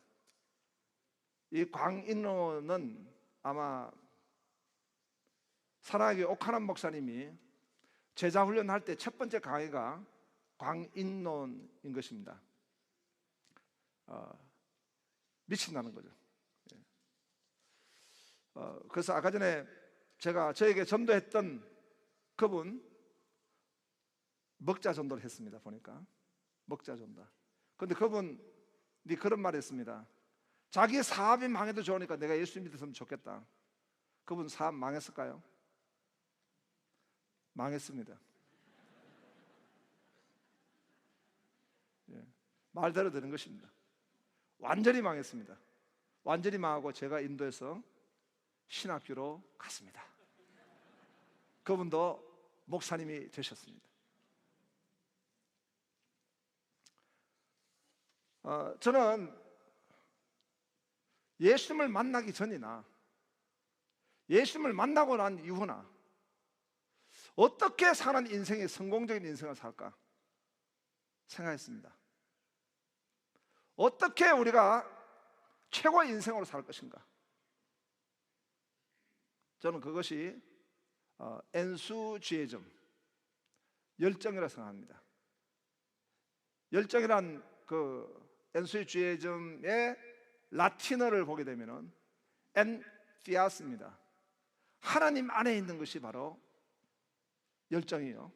이 광인론은 아마 사랑하기 옥하남 목사님이 제자 훈련할 때 첫 번째 강의가 광인론인 것입니다. 미친다는 거죠. 그래서 아까 전에 제가 저에게 전도했던 그분 먹자 전도를 했습니다. 보니까 먹자 전도. 그런데 그분이 그런 말을 했습니다. 자기 사업이 망해도 좋으니까 내가 예수 믿었으면 좋겠다. 그분 사업 망했을까요? 망했습니다. 말대로 되는 것입니다. 완전히 망했습니다. 완전히 망하고 제가 인도해서 신학교로 갔습니다. 그분도 목사님이 되셨습니다. 저는 예수님을 만나기 전이나 예수님을 만나고 난 이후나 어떻게 사는 인생이 성공적인 인생을 살까 생각했습니다. 어떻게 우리가 최고의 인생으로 살 것인가. 저는 그것이 엔수주의점, 열정이라고 생각합니다. 열정이란 그 엔수주의점의 라틴어를 보게 되면은 엔피아스입니다. 하나님 안에 있는 것이 바로 열정이요,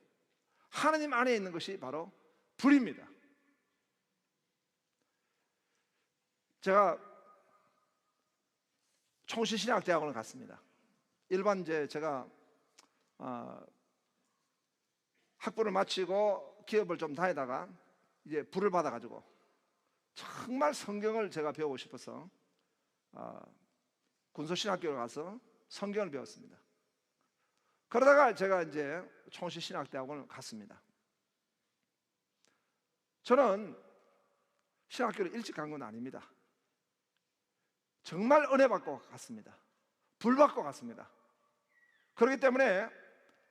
하나님 안에 있는 것이 바로 불입니다. 제가 총신신학대학원을 갔습니다. 일반 제가 학부를 마치고 기업을 좀 다니다가 이제 불을 받아가지고 정말 성경을 제가 배우고 싶어서 군소신학교를 가서 성경을 배웠습니다. 그러다가 제가 이제 총신신학대학원을 갔습니다. 저는 신학교를 일찍 간 건 아닙니다. 정말 은혜 받고 갔습니다. 불 받고 갔습니다. 그렇기 때문에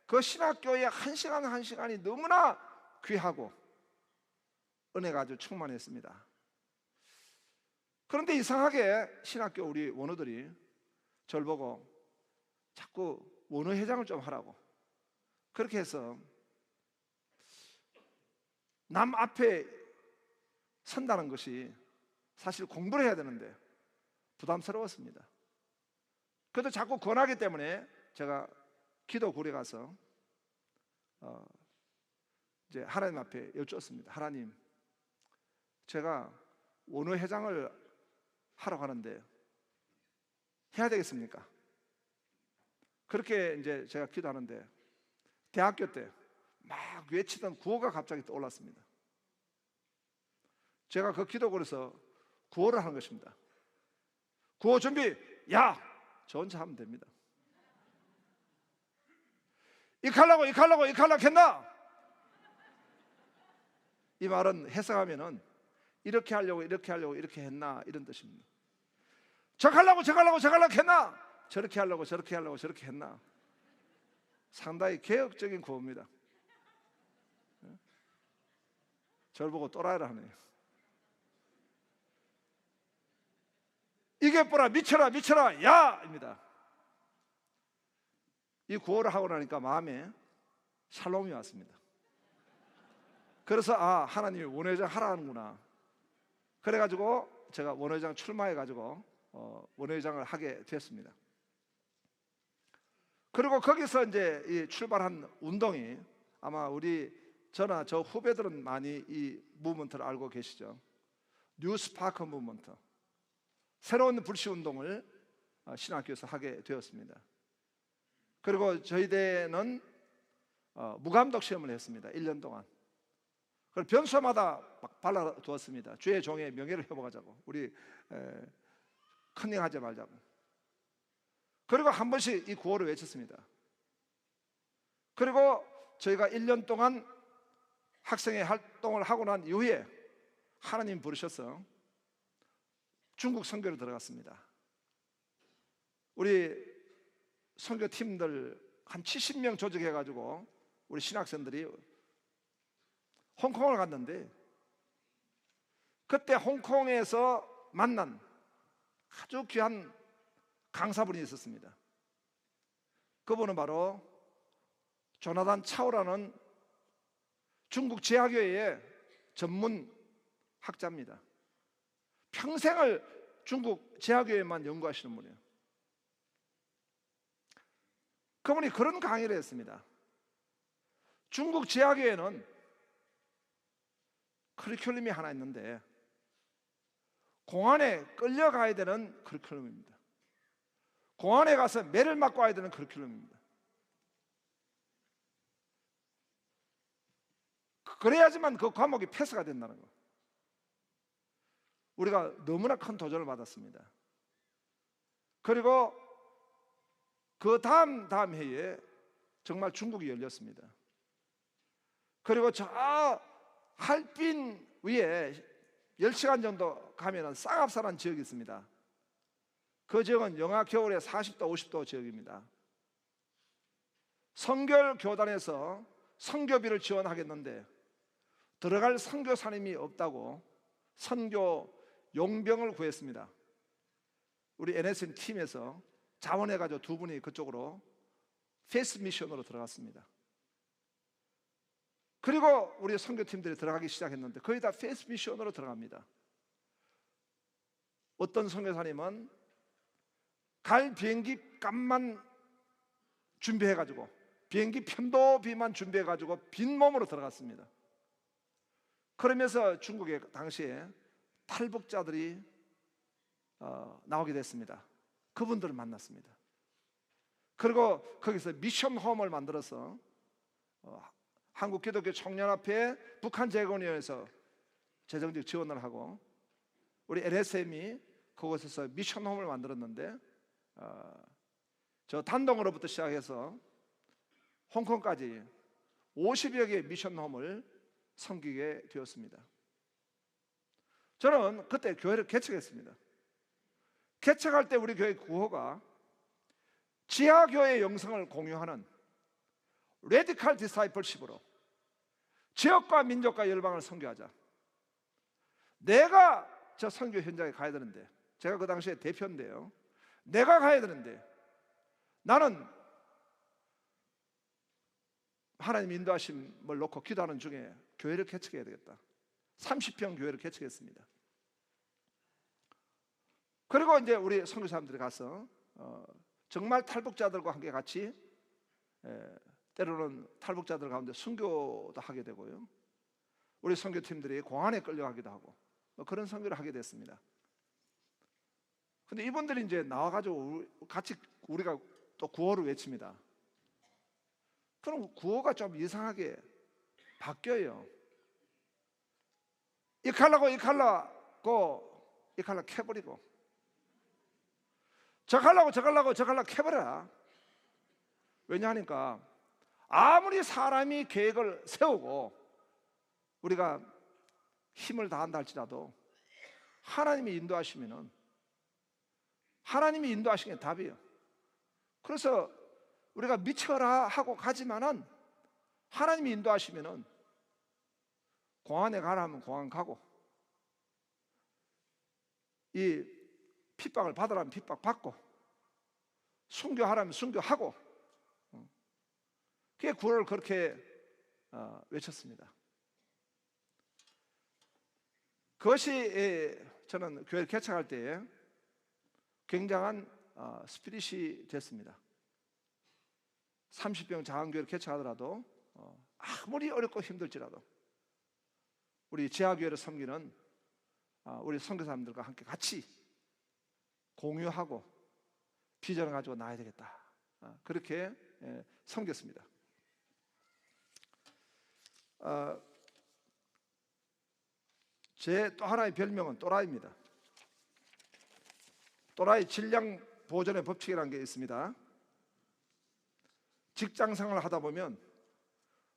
그 신학교의 한 시간 한 시간이 너무나 귀하고 은혜가 아주 충만했습니다. 그런데 이상하게 신학교 우리 원우들이 저를 보고 자꾸 원우회장을 좀 하라고 그렇게 해서 남 앞에 선다는 것이 사실 공부를 해야 되는데 부담스러웠습니다. 그래도 자꾸 권하기 때문에 제가 기도굴에 가서 이제 하나님 앞에 여쭈었습니다. 하나님, 제가 원우회장을 하러 가는데 해야 되겠습니까? 그렇게 이제 제가 기도하는데 대학교 때 막 외치던 구호가 갑자기 떠올랐습니다. 제가 그 기도글에서 구호를 하는 것입니다. 구호 준비, 야! 저 혼자 하면 됩니다. 이칼라고 했나? 이 말은 해석하면은 이렇게 하려고 이렇게 했나 이런 뜻입니다. 저칼라고 했나? 저렇게 하려고 저렇게 했나? 상당히 개혁적인 구호입니다. 저를 보고 또라이라 하네요. 이게 뭐라 미쳐라 야입니다. 이 구호를 하고 나니까 마음에 샬롬이 왔습니다. 그래서 하나님이 원회장 하라 하는구나. 그래가지고 제가 원회장 출마해가지고 원회장을 하게 됐습니다. 그리고 거기서 이제 이 출발한 운동이 아마 저나 저 후배들은 많이 이 무브먼트를 알고 계시죠. 뉴스파크 무브먼트, 새로운 불씨 운동을 신학교에서 하게 되었습니다. 그리고 저희 대는 무감독 시험을 했습니다. 1년 동안. 그걸 변소마다 막 발라두었습니다. 주의 종의 명예를 회복하자고, 우리 컨닝하지 말자고. 그리고 한 번씩 이 구호를 외쳤습니다. 그리고 저희가 1년 동안 학생회 활동을 하고 난 이후에 하나님 부르셔서 중국 선교로 들어갔습니다. 우리 선교팀들 한 70명 조직해가지고 우리 신학생들이 홍콩을 갔는데, 그때 홍콩에서 만난 아주 귀한 강사분이 있었습니다. 그분은 바로 조나단 차오라는 중국 제하교회의 전문 학자입니다. 평생을 중국 제하교회만 연구하시는 분이에요. 그분이 그런 강의를 했습니다. 중국 제하교회는 커리큘럼이 하나 있는데 공안에 끌려가야 되는 커리큘럼입니다. 공안에 가서 매를 맞고 와야 되는 커리큘럼입니다. 그래야지만 그 과목이 패스가 된다는 거. 우리가 너무나 큰 도전을 받았습니다. 그리고 그 다음 해에 정말 중국이 열렸습니다. 그리고 저 할빈 위에 10시간 정도 가면 쌍합사라는 지역이 있습니다. 그 지역은 영하 겨울에 40도 50도 지역입니다. 성결교단에서 선교비를 지원하겠는데 들어갈 선교사님이 없다고 선교 용병을 구했습니다. 우리 NSN 팀에서 자원해가지고 두 분이 그쪽으로 페이스 미션으로 들어갔습니다. 그리고 우리 선교팀들이 들어가기 시작했는데 거의 다 페이스 미션으로 들어갑니다. 어떤 선교사님은 갈 비행기 값만 준비해가지고, 비행기 편도비만 준비해가지고 빈몸으로 들어갔습니다. 그러면서 중국에 당시에 탈북자들이 나오게 됐습니다. 그분들을 만났습니다. 그리고 거기서 미션홈을 만들어서 한국기독교 청년합회 북한재건위원회에서 재정적 지원을 하고, 우리 LSM이 그곳에서 미션홈을 만들었는데 저 단동으로부터 시작해서 홍콩까지 50여 개의 미션홈을 섬기게 되었습니다. 저는 그때 교회를 개척했습니다. 개척할 때 우리 교회 구호가 지하교회 영성을 공유하는 레디컬 디사이플십으로 지역과 민족과 열방을 선교하자. 내가 저 선교 현장에 가야 되는데, 제가 그 당시에 대표인데요, 내가 가야 되는데 나는 하나님 인도하심을 놓고 기도하는 중에 교회를 개척해야 되겠다. 30평 교회를 개척했습니다. 그리고 이제 우리 선교사님들이 가서 정말 탈북자들과 함께 같이 때로는 탈북자들 가운데 선교도 하게 되고요, 우리 선교팀들이 공안에 끌려가기도 하고 그런 선교를 하게 됐습니다. 근데 이분들이 이제 나와가지고 같이 우리가 또 구호를 외칩니다. 그럼 구호가 좀 이상하게 바뀌어요. 이 칼라고 이 칼라고 이 칼라 캐버리고, 저 칼라고 저 칼라고 저 칼라 캐버려라. 왜냐하니까 아무리 사람이 계획을 세우고 우리가 힘을 다한다 할지라도 하나님이 인도하시면은, 하나님이 인도하시는 게 답이에요. 그래서 우리가 미쳐라 하고 가지만은 하나님이 인도하시면은 공항에 가라 하면 공항 가고, 이 핍박을 받으라면 핍박 받고, 순교하라면 순교하고, 그게 구호를 그렇게 외쳤습니다. 그것이 저는 교회를 개척할 때에 굉장한 스피릿이 됐습니다. 30병 자한교회를 개척하더라도 아무리 어렵고 힘들지라도 우리 지하교회를 섬기는 우리 선교사님들과 함께 같이 공유하고 비전을 가지고 나아야 되겠다, 그렇게 섬겼습니다. 제 또 하나의 별명은 또라이입니다. 또라이 질량 보존의 법칙이라는 게 있습니다. 직장 생활을 하다 보면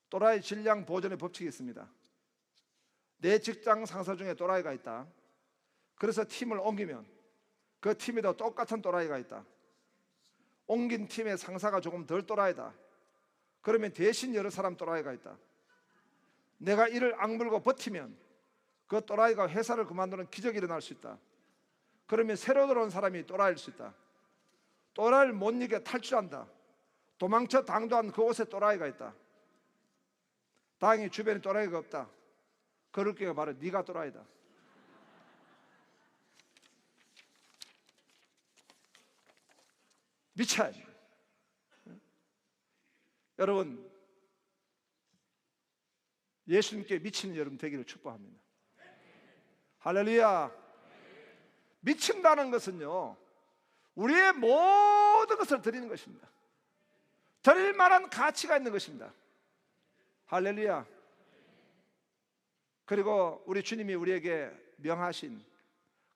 또라이 질량 보존의 법칙이 있습니다. 내 직장 상사 중에 또라이가 있다. 그래서 팀을 옮기면 그 팀에도 똑같은 또라이가 있다. 옮긴 팀의 상사가 조금 덜 또라이다. 그러면 대신 여러 사람 또라이가 있다. 내가 이를 악물고 버티면 그 또라이가 회사를 그만두는 기적이 일어날 수 있다. 그러면 새로 들어온 사람이 또라이일 수 있다. 또라이를 못 이겨 탈출한다. 도망쳐 당도한 그곳에 또라이가 있다. 다행히 주변에 또라이가 없다. 그럴 경우에 바로 네가 또라이다. 미쳐야 돼. 여러분, 예수님께 미치는 여러분 되기를 축복합니다. 할렐루야. 미친다는 것은요, 우리의 모든 것을 드리는 것입니다. 드릴 만한 가치가 있는 것입니다. 할렐루야. 그리고 우리 주님이 우리에게 명하신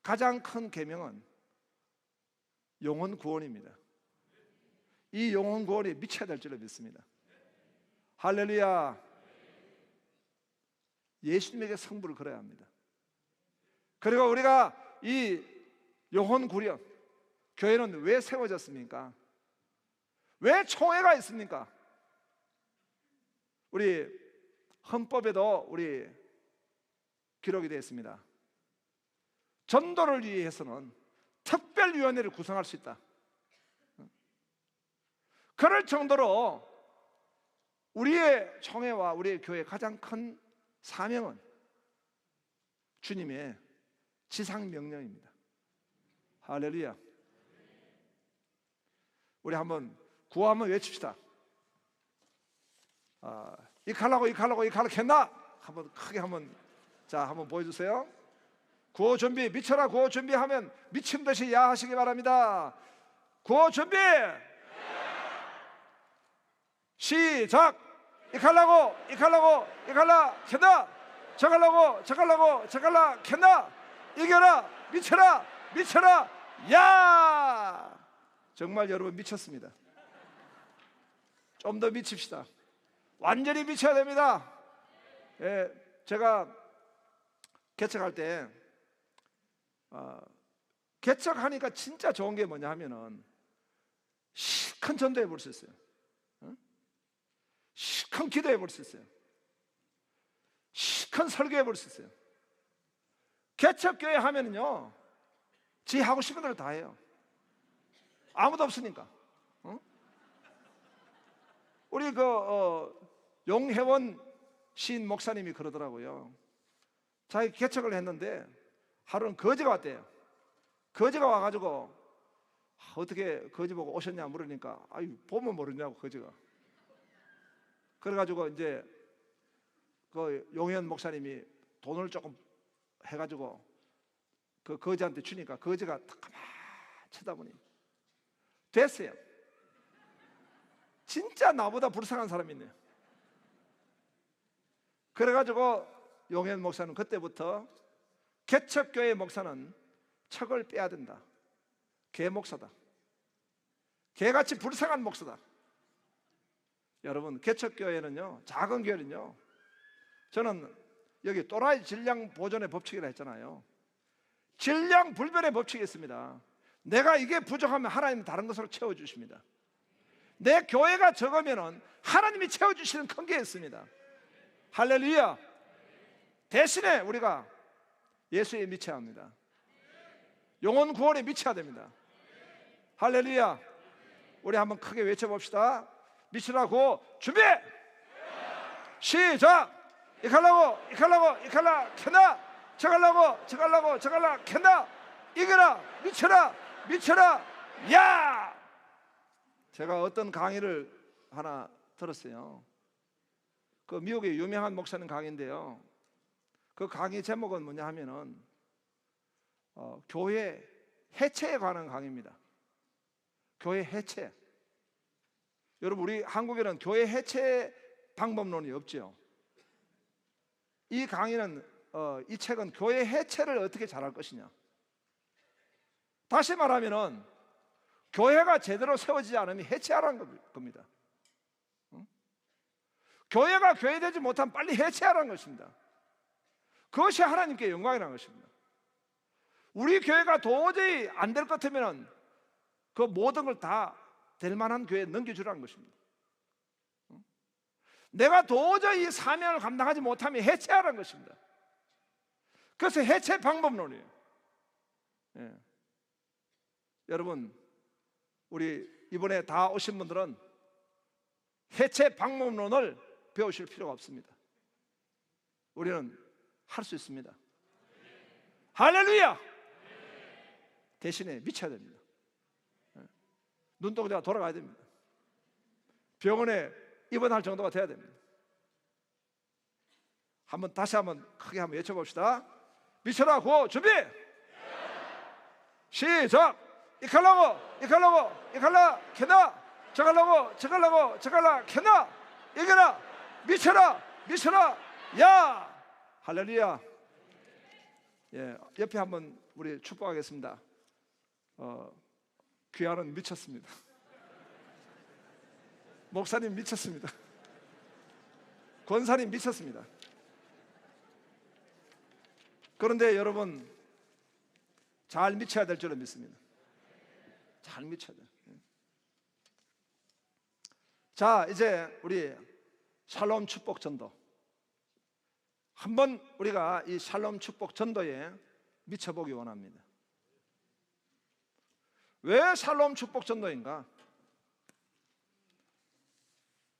가장 큰 계명은 영혼 구원입니다. 이 영혼 구원이 미쳐야 될 줄로 믿습니다. 할렐루야. 예수님에게 승부를 걸어야 합니다. 그리고 우리가 이 영혼 구련, 교회는 왜 세워졌습니까? 왜 총회가 있습니까? 우리 헌법에도 우리 기록이 되어 있습니다. 전도를 위해서는 특별위원회를 구성할 수 있다. 그럴 정도로 우리의 총회와 우리의 교회의 가장 큰 사명은 주님의 지상명령입니다. 할렐루야. 우리 한번 구호 한번 외칩시다. 이 칼라고 이 칼라고 이 칼라 캔다. 한번 크게 한번 보여주세요. 구호 준비. 미쳐라 구호 준비하면 미친 듯이 야 하시기 바랍니다. 구호 준비. 시작. 이 칼라고 이 칼라고 이 칼라 캔다. 저 칼라고 저 칼라고 저 칼라 캔다. 이겨라. 미쳐라 미쳐라 야. 정말 여러분 미쳤습니다. 좀 더 미칩시다. 완전히 미쳐야 됩니다. 예, 제가 개척할 때 개척하니까 진짜 좋은 게 뭐냐 하면은 시큰 전도해 볼 수 있어요. 시큰 기도해 볼 수 있어요. 시큰 설교해 볼 수 있어요. 개척교회 하면은요, 지 하고 싶은 대로 다 해요. 아무도 없으니까. 우리 용혜원 시인 목사님이 그러더라고요. 자기 개척을 했는데 하루는 거지가 왔대요. 거지가 와가지고 어떻게 거지 보고 오셨냐 물으니까 아유 보면 모르냐고 거지가. 그래가지고 이제 그 용혜원 목사님이 돈을 조금 해가지고 그 거지한테 주니까 거지가 가만 쳐다보니 됐어요. 진짜 나보다 불쌍한 사람이 있네요. 그래가지고 용현 목사는 그때부터 개척교회 목사는 척을 빼야 된다. 개 목사다. 개같이 불쌍한 목사다. 여러분, 개척교회는요, 작은 교회는요, 저는 여기 또라이 질량 보존의 법칙이라 했잖아요. 질량 불변의 법칙이 있습니다. 내가 이게 부족하면 하나님은 다른 것으로 채워주십니다. 내 교회가 적으면 하나님이 채워주시는 큰 게 있습니다. 할렐루야. 대신에 우리가 예수에 미쳐야 합니다. 영혼 구원에 미쳐야 됩니다. 할렐루야. 우리 한번 크게 외쳐봅시다. 미치라고 준비 시작. 이칼라 캔다. 저갈라고 캔다. 이겨라 미쳐라 야. 제가 어떤 강의를 하나 들었어요. 그 미국의 유명한 목사님 강의인데요, 그 강의 제목은 뭐냐 하면은 교회 해체에 관한 강의입니다. 교회 해체. 여러분, 우리 한국에는 교회 해체 방법론이 없죠. 이 강의는 이 책은 교회 해체를 어떻게 잘할 것이냐. 다시 말하면은 교회가 제대로 세워지지 않으면 해체하라는 겁니다. 교회가 교회되지 못하면 빨리 해체하라는 것입니다. 그것이 하나님께 영광이라는 것입니다. 우리 교회가 도저히 안 될 것 같으면 그 모든 걸 다 될 만한 교회에 넘겨주라는 것입니다. 내가 도저히 사명을 감당하지 못하면 해체하라는 것입니다. 그래서 해체 방법론이에요. 예. 여러분, 우리 이번에 다 오신 분들은 해체 방법론을 배우실 필요가 없습니다. 우리는 할 수 있습니다. 할렐루야. 대신에 미쳐야 됩니다. 눈동자가 돌아가야 됩니다. 병원에 입원할 정도가 돼야 됩니다. 다시 한번 크게 한번 외쳐봅시다. 미쳐라고 준비 시작. 이칼라 캔다. 저갈라 캔다. 이겨라 미쳐라 야. 할렐루야. 예, 옆에 한번 우리 축복하겠습니다. 귀하는 미쳤습니다. 목사님 미쳤습니다. 권사님 미쳤습니다. 그런데 여러분, 잘 미쳐야 될 줄로 믿습니다. 잘 미쳐야 돼요. 자, 이제 우리 샬롬 축복 전도, 한번 우리가 이 샬롬 축복 전도에 미쳐보기 원합니다. 왜 샬롬 축복 전도인가?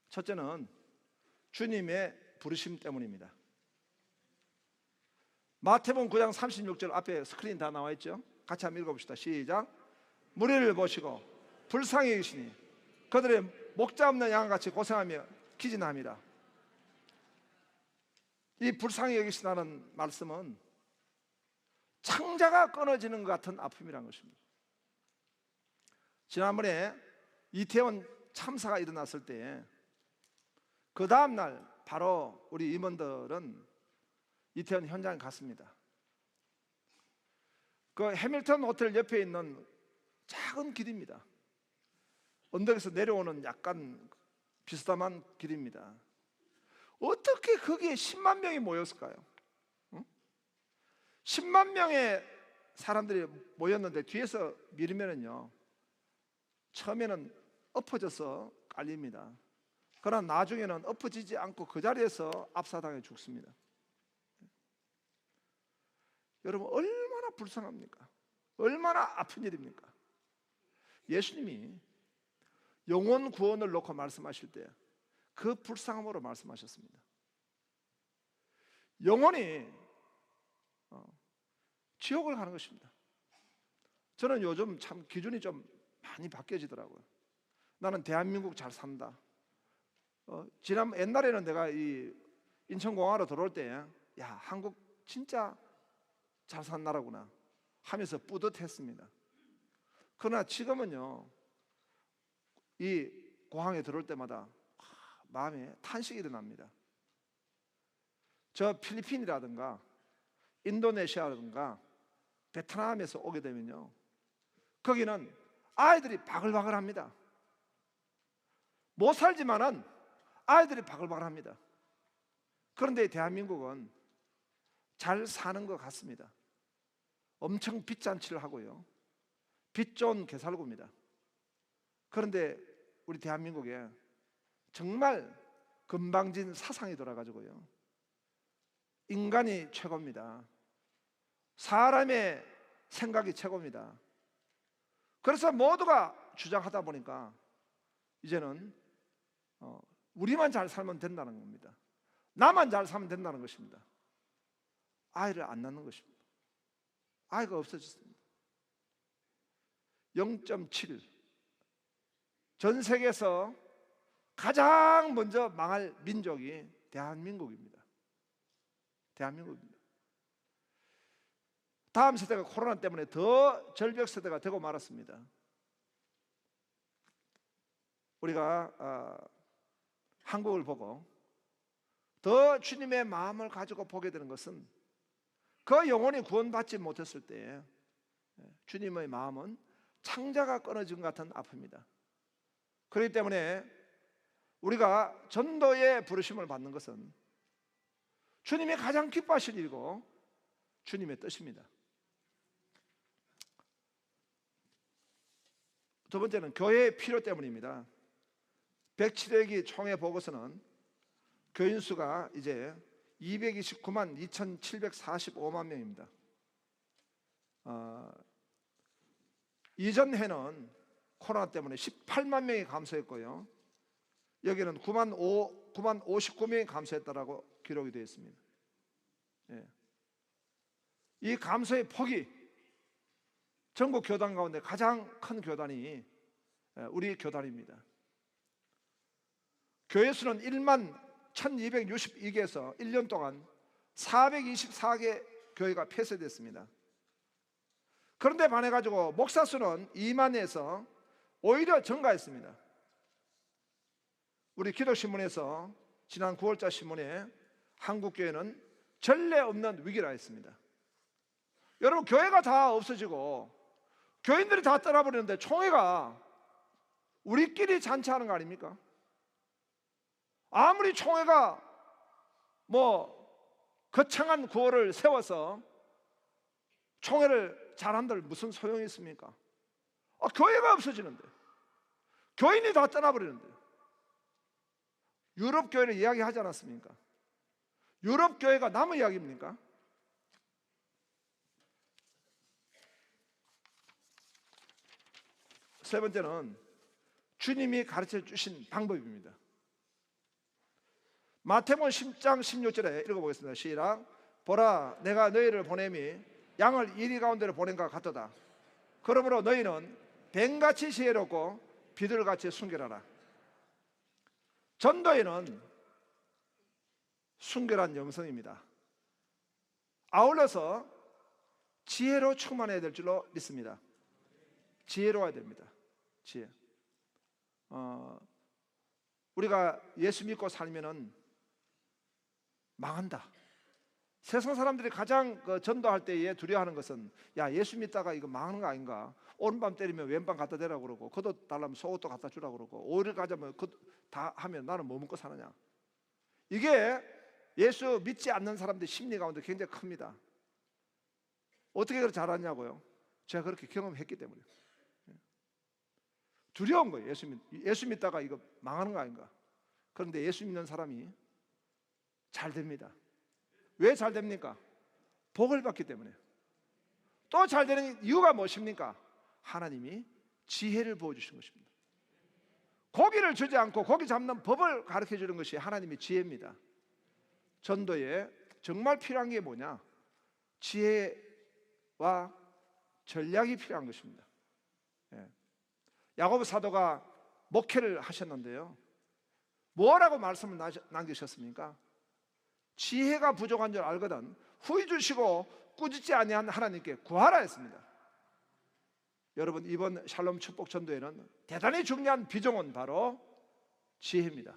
첫째는 주님의 부르심 때문입니다. 마태복음 9장 36절 앞에 스크린 다 나와 있죠? 같이 한번 읽어봅시다. 시작. 무리를 보시고 불쌍히 여기시니 그들의 목자 없는 양같이 고생하며 기진함이라. 이 불쌍히 여기시다는 말씀은 창자가 끊어지는 것 같은 아픔이라는 것입니다. 지난번에 이태원 참사가 일어났을 때 그 다음날 바로 우리 임원들은 이태원 현장에 갔습니다. 그 해밀턴 호텔 옆에 있는 작은 길입니다. 언덕에서 내려오는 약간 비스듬한 길입니다. 어떻게 거기에 10만 명이 모였을까요? 10만 명의 사람들이 모였는데 뒤에서 밀면은요, 처음에는 엎어져서 깔립니다. 그러나 나중에는 엎어지지 않고 그 자리에서 압사당해 죽습니다. 여러분, 얼마나 불쌍합니까? 얼마나 아픈 일입니까? 예수님이 영혼 구원을 놓고 말씀하실 때 그 불쌍함으로 말씀하셨습니다. 영혼이 지옥을 가는 것입니다. 저는 요즘 참 기준이 좀 많이 바뀌어지더라고요. 나는 대한민국 잘 산다. 옛날에는 내가 이 인천공항으로 들어올 때, 야, 한국 진짜 잘 산 나라구나 하면서 뿌듯했습니다. 그러나 지금은요, 이 공항에 들어올 때마다 마음에 탄식이 일어납니다. 저 필리핀이라든가 인도네시아라든가 베트남에서 오게 되면요, 거기는 아이들이 바글바글합니다. 못 살지만은 아이들이 바글바글합니다. 그런데 대한민국은 잘 사는 것 같습니다. 엄청 빚잔치를 하고요, 빚 좋은 개살구입니다. 그런데 우리 대한민국에 정말 건방진 사상이 돌아가지고요, 인간이 최고입니다. 사람의 생각이 최고입니다. 그래서 모두가 주장하다 보니까 이제는 우리만 잘 살면 된다는 겁니다. 나만 잘 살면 된다는 것입니다. 아이를 안 낳는 것입니다. 아이가 없어졌습니다. 0.7. 전 세계에서 가장 먼저 망할 민족이 대한민국입니다. 대한민국입니다. 다음 세대가 코로나 때문에 더 절벽 세대가 되고 말았습니다. 우리가 한국을 보고 더 주님의 마음을 가지고 보게 되는 것은 그 영혼이 구원받지 못했을 때 주님의 마음은 창자가 끊어진 것 같은 아픔입니다. 그렇기 때문에 우리가 전도의 부르심을 받는 것은 주님이 가장 기뻐하실 일이고 주님의 뜻입니다. 두 번째는 교회의 필요 때문입니다. 107회기 총회 보고서는 교인 수가 이제 229만 2,745만 명입니다. 이전 해는 코로나 때문에 18만 명이 감소했고요, 여기는 9만 59명이 감소했다라고 기록이 되어 있습니다. 예. 이 감소의 폭이 전국 교단 가운데 가장 큰 교단이 우리 교단입니다. 교회 수는 1만 1262개에서 1년 동안 424개 교회가 폐쇄됐습니다. 그런데 반해가지고 목사 수는 2만에서 오히려 증가했습니다. 우리 기독신문에서 지난 9월자 신문에 한국교회는 전례 없는 위기라 했습니다. 여러분, 교회가 다 없어지고 교인들이 다 떠나버리는데 총회가 우리끼리 잔치하는 거 아닙니까? 아무리 총회가 거창한 구호를 세워서 총회를 잘한들 무슨 소용이 있습니까? 교회가 없어지는데, 교인이 다 떠나버리는데. 유럽 교회를 이야기하지 않았습니까? 유럽 교회가 남의 이야기입니까? 세 번째는 주님이 가르쳐 주신 방법입니다. 마태복음 10장 16절에 읽어보겠습니다. 시작. 보라, 내가 너희를 보냄이 양을 이리 가운데로 보낸 것 같도다. 그러므로 너희는 뱀같이 지혜롭고 비둘같이 순결하라. 전도에는 순결한 영성입니다. 아울러서 지혜로 충만해야 될 줄로 믿습니다. 지혜로워야 됩니다. 지혜. 우리가 예수 믿고 살면은 망한다. 세상 사람들이 가장 전도할 때에 두려워하는 것은, 야, 예수 믿다가 이거 망하는 거 아닌가? 오른밤 때리면 왼밤 갖다 대라고 그러고, 겉옷 달라면 속옷도 갖다 주라고 그러고, 오히려 가자면 다 하면 나는 뭐 먹고 사느냐? 이게 예수 믿지 않는 사람들 심리 가운데 굉장히 큽니다. 어떻게 그렇게 잘하냐고요? 제가 그렇게 경험했기 때문에. 두려운 거예요. 예수 믿다가 이거 망하는 거 아닌가? 그런데 예수 믿는 사람이 잘 됩니다. 왜 잘 됩니까? 복을 받기 때문에. 또 잘 되는 이유가 무엇입니까? 하나님이 지혜를 부어주신 것입니다. 고기를 주지 않고 고기 잡는 법을 가르쳐 주는 것이 하나님의 지혜입니다. 전도에 정말 필요한 게 뭐냐? 지혜와 전략이 필요한 것입니다. 야고보 사도가 목회를 하셨는데요, 뭐라고 말씀을 남기셨습니까? 지혜가 부족한 줄 알거든 후히 주시고 꾸짖지 아니한 하나님께 구하라 했습니다. 여러분, 이번 샬롬 축복 전도에는 대단히 중요한 비중은 바로 지혜입니다.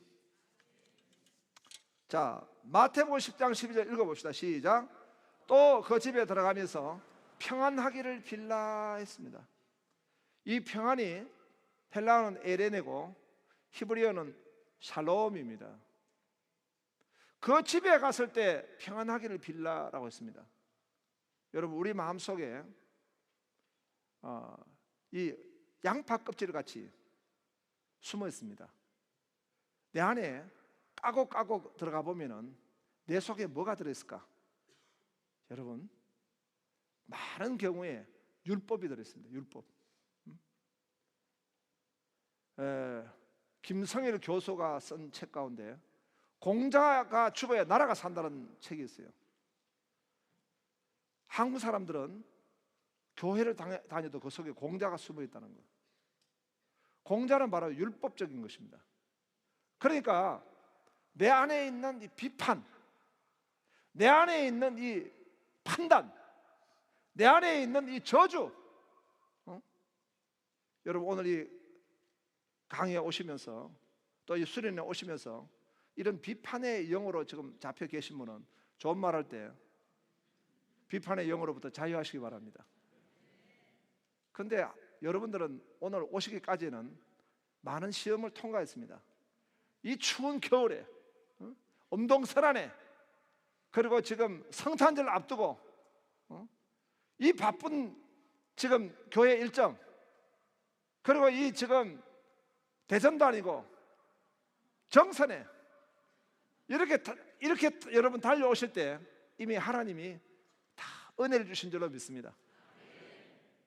자, 마태복음 10장 12절 읽어봅시다. 시작. 또 그 집에 들어가면서 평안하기를 빌라 했습니다. 이 평안이 헬라어는 에레네고 히브리어는 샬롬입니다. 그 집에 갔을 때 평안하기를 빌라라고 했습니다. 여러분, 우리 마음속에 이 양파 껍질 같이 숨어 있습니다. 내 안에 까고 들어가 보면은 내 속에 뭐가 들어있을까? 여러분, 많은 경우에 율법이 들어있습니다. 율법. 김성일 교수가 쓴 책 가운데 공자가 죽어야 나라가 산다는 책이 있어요. 한국 사람들은 교회를 다녀도 그 속에 공자가 숨어 있다는 거예요. 공자는 바로 율법적인 것입니다. 그러니까 내 안에 있는 이 비판, 내 안에 있는 이 판단, 내 안에 있는 이 저주, 여러분 오늘 이 강의에 오시면서 또 이 수련회 오시면서 이런 비판의 영으로 지금 잡혀 계신 분은 좋은 말 할 때 비판의 영으로부터 자유하시기 바랍니다. 그런데 여러분들은 오늘 오시기까지는 많은 시험을 통과했습니다. 이 추운 겨울에 엄동설안에 그리고 지금 성탄절 앞두고 이 바쁜 지금 교회 일정 그리고 이 지금 대전도 아니고 정선에 이렇게 여러분 달려오실 때 이미 하나님이 다 은혜를 주신 줄로 믿습니다.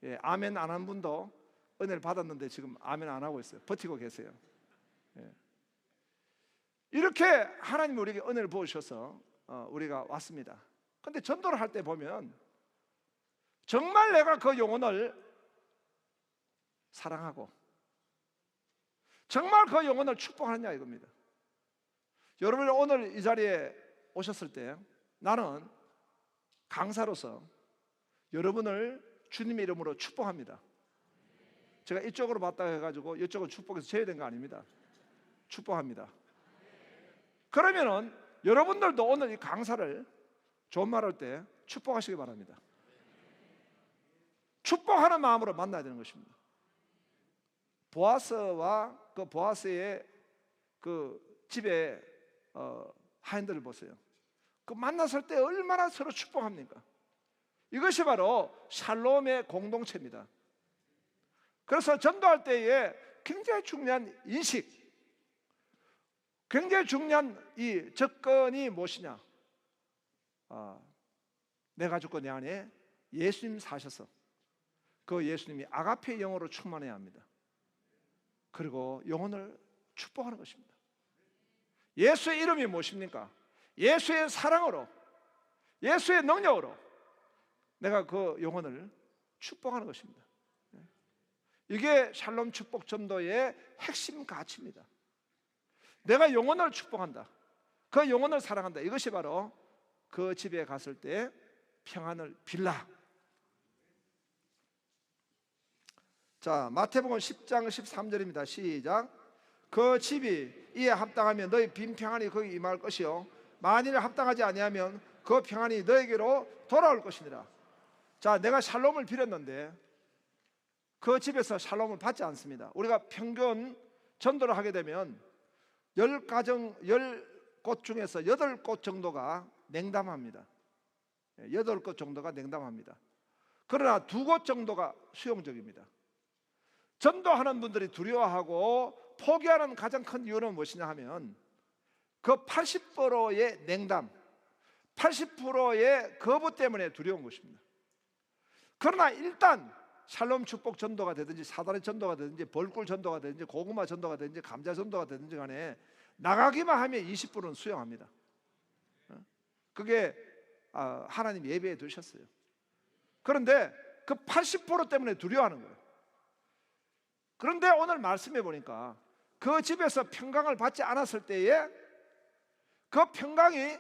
예, 아멘 안 한 분도 은혜를 받았는데 지금 아멘 안 하고 있어요. 버티고 계세요. 예. 이렇게 하나님이 우리에게 은혜를 부어주셔서 우리가 왔습니다. 그런데 전도를 할 때 보면 정말 내가 그 영혼을 사랑하고 정말 그 영혼을 축복하느냐 이겁니다. 여러분이 오늘 이 자리에 오셨을 때 나는 강사로서 여러분을 주님의 이름으로 축복합니다. 제가 이쪽으로 봤다 해가지고 이쪽을 축복해서 재야 된 거 아닙니다. 축복합니다. 그러면은 여러분들도 오늘 이 강사를 좋은 말 할 때 축복하시기 바랍니다. 축복하는 마음으로 만나야 되는 것입니다. 보아스와 그 보아스의 그 집에 하인들을 보세요. 그 만났을 때 얼마나 서로 축복합니까? 이것이 바로 샬롬의 공동체입니다. 그래서 전도할 때에 굉장히 중요한 인식, 굉장히 중요한 이 접근이 무엇이냐? 내가 죽고 내 안에 예수님 사셔서 그 예수님이 아가페 영어로 충만해야 합니다. 그리고 영혼을 축복하는 것입니다. 예수의 이름이 무엇입니까? 예수의 사랑으로, 예수의 능력으로 내가 그 영혼을 축복하는 것입니다. 이게 샬롬 축복 전도의 핵심 가치입니다. 내가 영혼을 축복한다, 그 영혼을 사랑한다. 이것이 바로 그 집에 갔을 때 평안을 빌라. 자, 마태복음 10장 13절입니다. 시작. 그 집이 이에 합당하면 너희 빈 평안이 거기 임할 것이요 만일 합당하지 아니하면 그 평안이 너에게로 돌아올 것이니라. 자, 내가 샬롬을 빌었는데 그 집에서 샬롬을 받지 않습니다. 우리가 평균 전도를 하게 되면 10곳 중에서 8곳 정도가 냉담합니다. 8곳 정도가 냉담합니다. 그러나 2곳 정도가 수용적입니다. 전도하는 분들이 두려워하고 포기하는 가장 큰 이유는 무엇이냐 하면 그 80%의 냉담, 80%의 거부 때문에 두려운 것입니다. 그러나 일단 샬롬 축복 전도가 되든지 사다리 전도가 되든지 벌꿀 전도가 되든지 고구마 전도가 되든지 감자 전도가 되든지 간에 나가기만 하면 20%는 수용합니다. 그게 하나님 예배에 두셨어요. 그런데 그 80% 때문에 두려워하는 거예요. 그런데 오늘 말씀해 보니까 그 집에서 평강을 받지 않았을 때에 그 평강이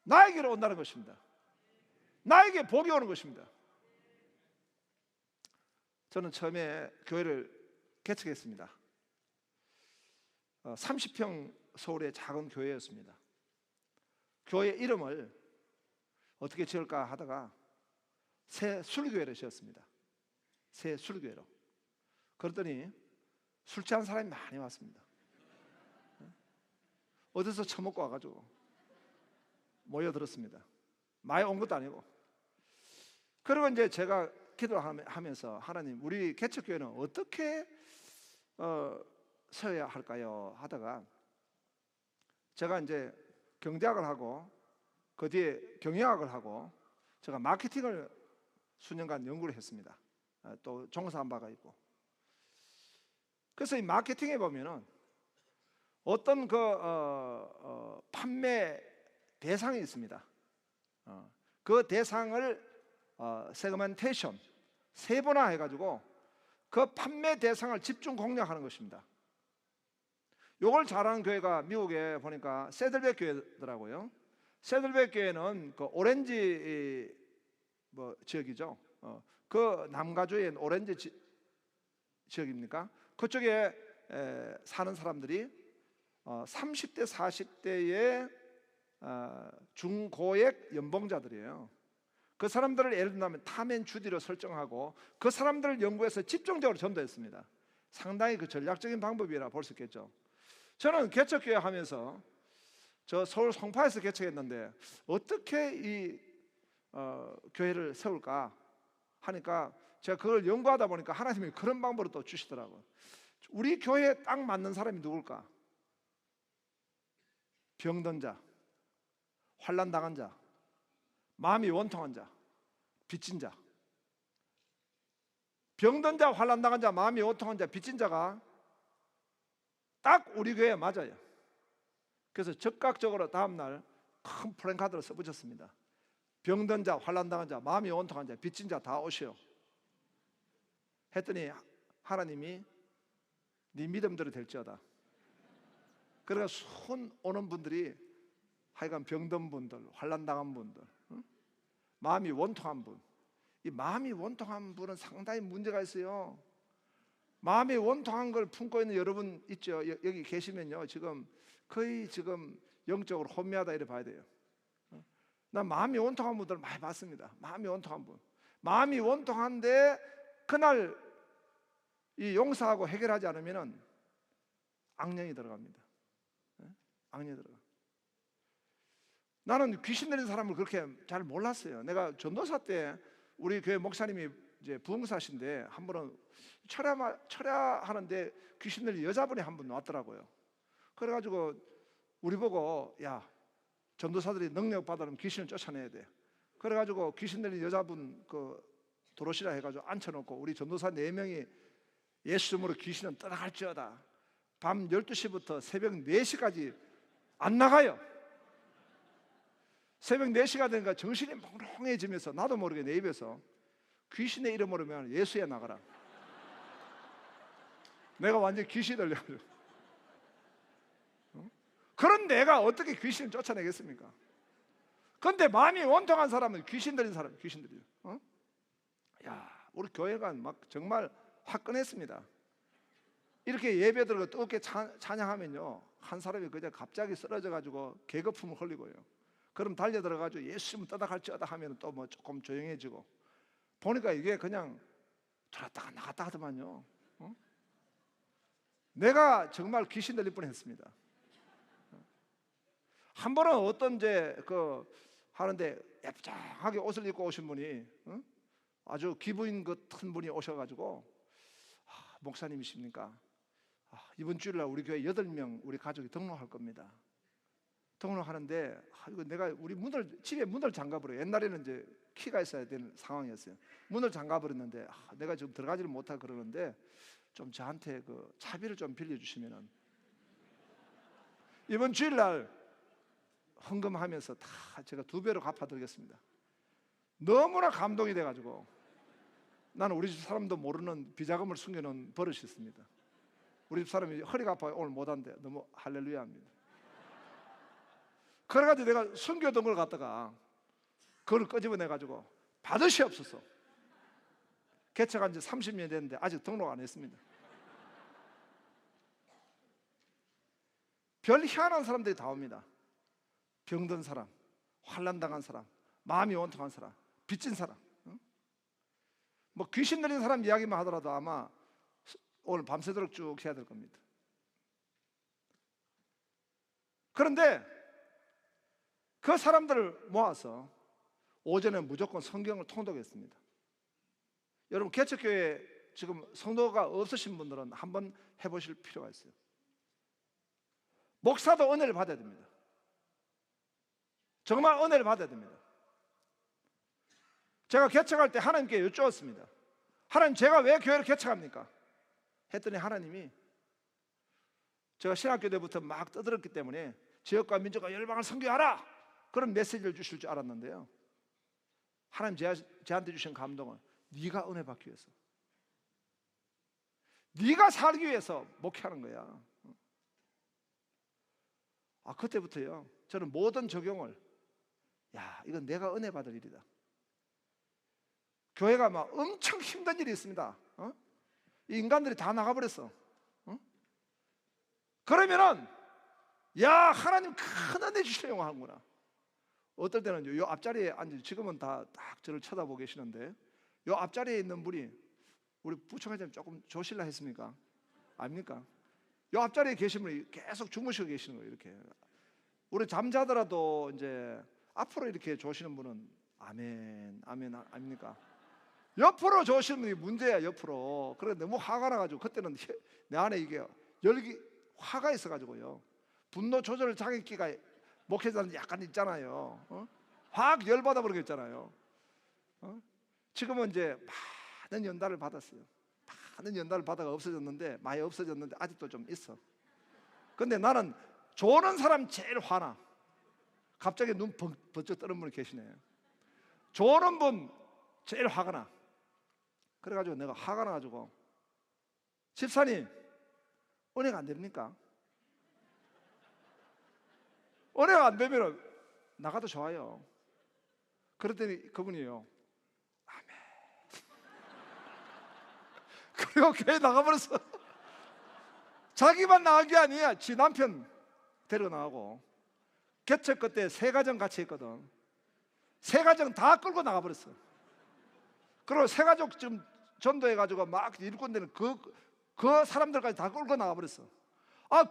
나에게로 온다는 것입니다. 나에게 복이 오는 것입니다. 저는 처음에 교회를 개척했습니다. 30평 서울의 작은 교회였습니다. 교회 이름을 어떻게 지을까 하다가 새 술교회로 지었습니다. 새 술교회로. 그랬더니 술 취한 사람이 많이 왔습니다. 어디서 처먹고 와가지고 모여들었습니다. 많이 온 것도 아니고. 그리고 이제 제가 기도하면서 하나님, 우리 개척교회는 어떻게 서야 할까요? 하다가 제가 이제 경제학을 하고 그 뒤에 경영학을 하고 제가 마케팅을 수년간 연구를 했습니다. 또 종사한 바가 있고. 그래서 이 마케팅에 보면은 어떤 판매 대상이 있습니다. 그 대상을 세그멘테이션, 세분화 해가지고 그 판매 대상을 집중 공략하는 것입니다. 요걸 잘하는 교회가 미국에 보니까 세들백 교회더라고요. 세들백 교회는 그 오렌지 지역이죠. 그 남가주의 오렌지 지역입니까? 그쪽에 사는 사람들이 30대 40대의 중고액 연봉자들이에요. 그 사람들을 예를 들면 탐앤 주디로 설정하고 그 사람들을 연구해서 집중적으로 전도했습니다. 상당히 그 전략적인 방법이라 볼 수 있겠죠. 저는 개척교회 하면서 저 서울 송파에서 개척했는데 어떻게 이 교회를 세울까 하니까 제가 그걸 연구하다 보니까 하나님이 그런 방법을 또 주시더라고요. 우리 교회에 딱 맞는 사람이 누굴까? 병든 자, 환난 당한 자, 마음이 원통한 자, 빚진 자. 병든 자, 환난 당한 자, 마음이 원통한 자, 빚진 자가 딱 우리 교회에 맞아요. 그래서 즉각적으로 다음날 큰 플랜카드를 써붙였습니다. 병든 자, 환난 당한 자, 마음이 원통한 자, 빚진 자 다 오시오. 했더니 하나님이 네 믿음대로 될지어다. 그러니까 손 오는 분들이 하여간 병든 분들, 환난 당한 분들, 마음이 원통한 분. 이 마음이 원통한 분은 상당히 문제가 있어요. 마음이 원통한 걸 품고 있는 여러분 있죠? 여기 계시면요, 지금 거의 지금 영적으로 혼미하다 이래 봐야 돼요. 난 마음이 원통한 분들 많이 봤습니다. 마음이 원통한 분, 마음이 원통한데 그날 이 용서하고 해결하지 않으면은 악령이 들어갑니다. 악령이 들어가. 나는 귀신 들린 사람을 그렇게 잘 몰랐어요. 내가 전도사 때 우리 교회 목사님이 이제 부흥사신데 한 번은 철야하는데 귀신 들린 여자분이 한 분 왔더라고요. 그래가지고 우리 보고, 야, 전도사들이 능력 받으면 귀신을 쫓아내야 돼. 그래가지고 귀신 들린 여자분 도로시라 해가지고 앉혀놓고 우리 전도사 4명이 예수 이름으로 귀신은 떠나갈지어다. 밤 12시부터 새벽 4시까지 안 나가요. 새벽 4시가 되니까 정신이 몽롱해지면서 나도 모르게 내 입에서 귀신의 이름으로면 예수에 나가라. 내가 완전 귀신이 들려가지고. 그런 내가 어떻게 귀신을 쫓아내겠습니까? 그런데 마음이 원통한 사람은 귀신 들린 사람, 귀신 들려. 야, 우리 교회가 막 정말 화끈했습니다. 이렇게 예배 들고 뜨겁게 찬양하면요, 한 사람이 그냥 갑자기 쓰러져가지고 계거품을 흘리고요. 그럼 달려 들어가지고 예수님 떠나갈지어다 하면 또 뭐 조금 조용해지고, 보니까 이게 그냥 들었다가 나갔다 하더만요. 내가 정말 귀신 들릴 뻔했습니다. 한 번은 어떤 하는데 예쁘장하게 옷을 입고 오신 분이 아주 기부인 같은 분이 오셔가지고, 목사님이십니까? 이번 주일날 우리 교회 8명 우리 가족이 등록할 겁니다. 등록하는데 이거 내가 우리 집에 문을 잠가버려요. 옛날에는 이제 키가 있어야 되는 상황이었어요. 문을 잠가버렸는데 내가 지금 들어가지를 못하고 그러는데 좀 저한테 차비를 좀 빌려주시면은 이번 주일날 헌금하면서 다 제가 2배로 갚아드리겠습니다. 너무나 감동이 돼가지고 나는 우리 집 사람도 모르는 비자금을 숨겨놓은 버릇이 있습니다. 우리 집 사람이 허리가 아파요. 오늘 못한대. 너무 할렐루야 합니다. 그래가지고 내가 숨겨둔 걸 갖다가 그걸 끄집어내가지고 받으시옵소서. 개척한 지 30년이 됐는데 아직 등록 안 했습니다. 별 희한한 사람들이 다 옵니다. 병든 사람, 환난당한 사람, 마음이 원통한 사람, 빚진 사람, 뭐 귀신 들린 사람 이야기만 하더라도 아마 오늘 밤새도록 쭉 해야 될 겁니다. 그런데 그 사람들을 모아서 오전에 무조건 성경을 통독했습니다. 여러분, 개척교회 지금 성도가 없으신 분들은 한번 해보실 필요가 있어요. 목사도 은혜를 받아야 됩니다. 정말 은혜를 받아야 됩니다. 제가 개척할 때 하나님께 여쭈었습니다. 하나님, 제가 왜 교회를 개척합니까? 했더니 하나님이, 제가 신학교 때부터 막 떠들었기 때문에 지역과 민족과 열방을 선교하라, 그런 메시지를 주실 줄 알았는데요, 하나님 저한테 주신 감동은 네가 은혜 받기 위해서, 네가 살기 위해서 목회하는 거야. 그때부터요, 저는 모든 적용을, 이건 내가 은혜 받을 일이다. 교회가 막 엄청 힘든 일이 있습니다. 이 인간들이 다 나가버렸어. 그러면은 하나님 큰 은혜 주시려고 하는구나. 어떨 때는 요 앞자리에 앉아, 지금은 다 딱 저를 쳐다보고 계시는데, 요 앞자리에 있는 분이 우리 부총회장님 조금 조실라 했습니까? 아닙니까? 요 앞자리에 계신 분이 계속 주무시고 계시는 거예요. 이렇게 우리 잠자더라도 이제 앞으로 이렇게 조시는 분은 아멘, 아멘 아닙니까? 옆으로 조시는 분이 문제야. 옆으로. 그래 너무 화가 나가지고, 그때는 내 안에 이게 화가 있어가지고요, 분노 조절 장애기가 목회자는 약간 있잖아요. 확 열받아 버리겠잖아요. 지금은 이제 많은 연단을 받았어요. 많은 연단을 받아가 없어졌는데, 많이 없어졌는데 아직도 좀 있어. 근데 나는 조는 사람 제일 화나. 갑자기 눈 번쩍 뜨는 분이 계시네. 조는 분 제일 화가 나. 그래가지고 내가 화가 나가지고, 집사님 은혜가 안 됩니까? 은혜가 안 되면 나가도 좋아요. 그랬더니 그분이요, 아멘. 그리고 교회 나가버렸어. 자기만 나간 게 아니야. 지 남편 데리고 나가고, 개척 그때 세 가정 같이 했거든. 세 가정 다 끌고 나가버렸어. 그리고 세 가족 지금 전도해가지고 막 일꾼되는 그 사람들까지 다 끌고 나가버렸어.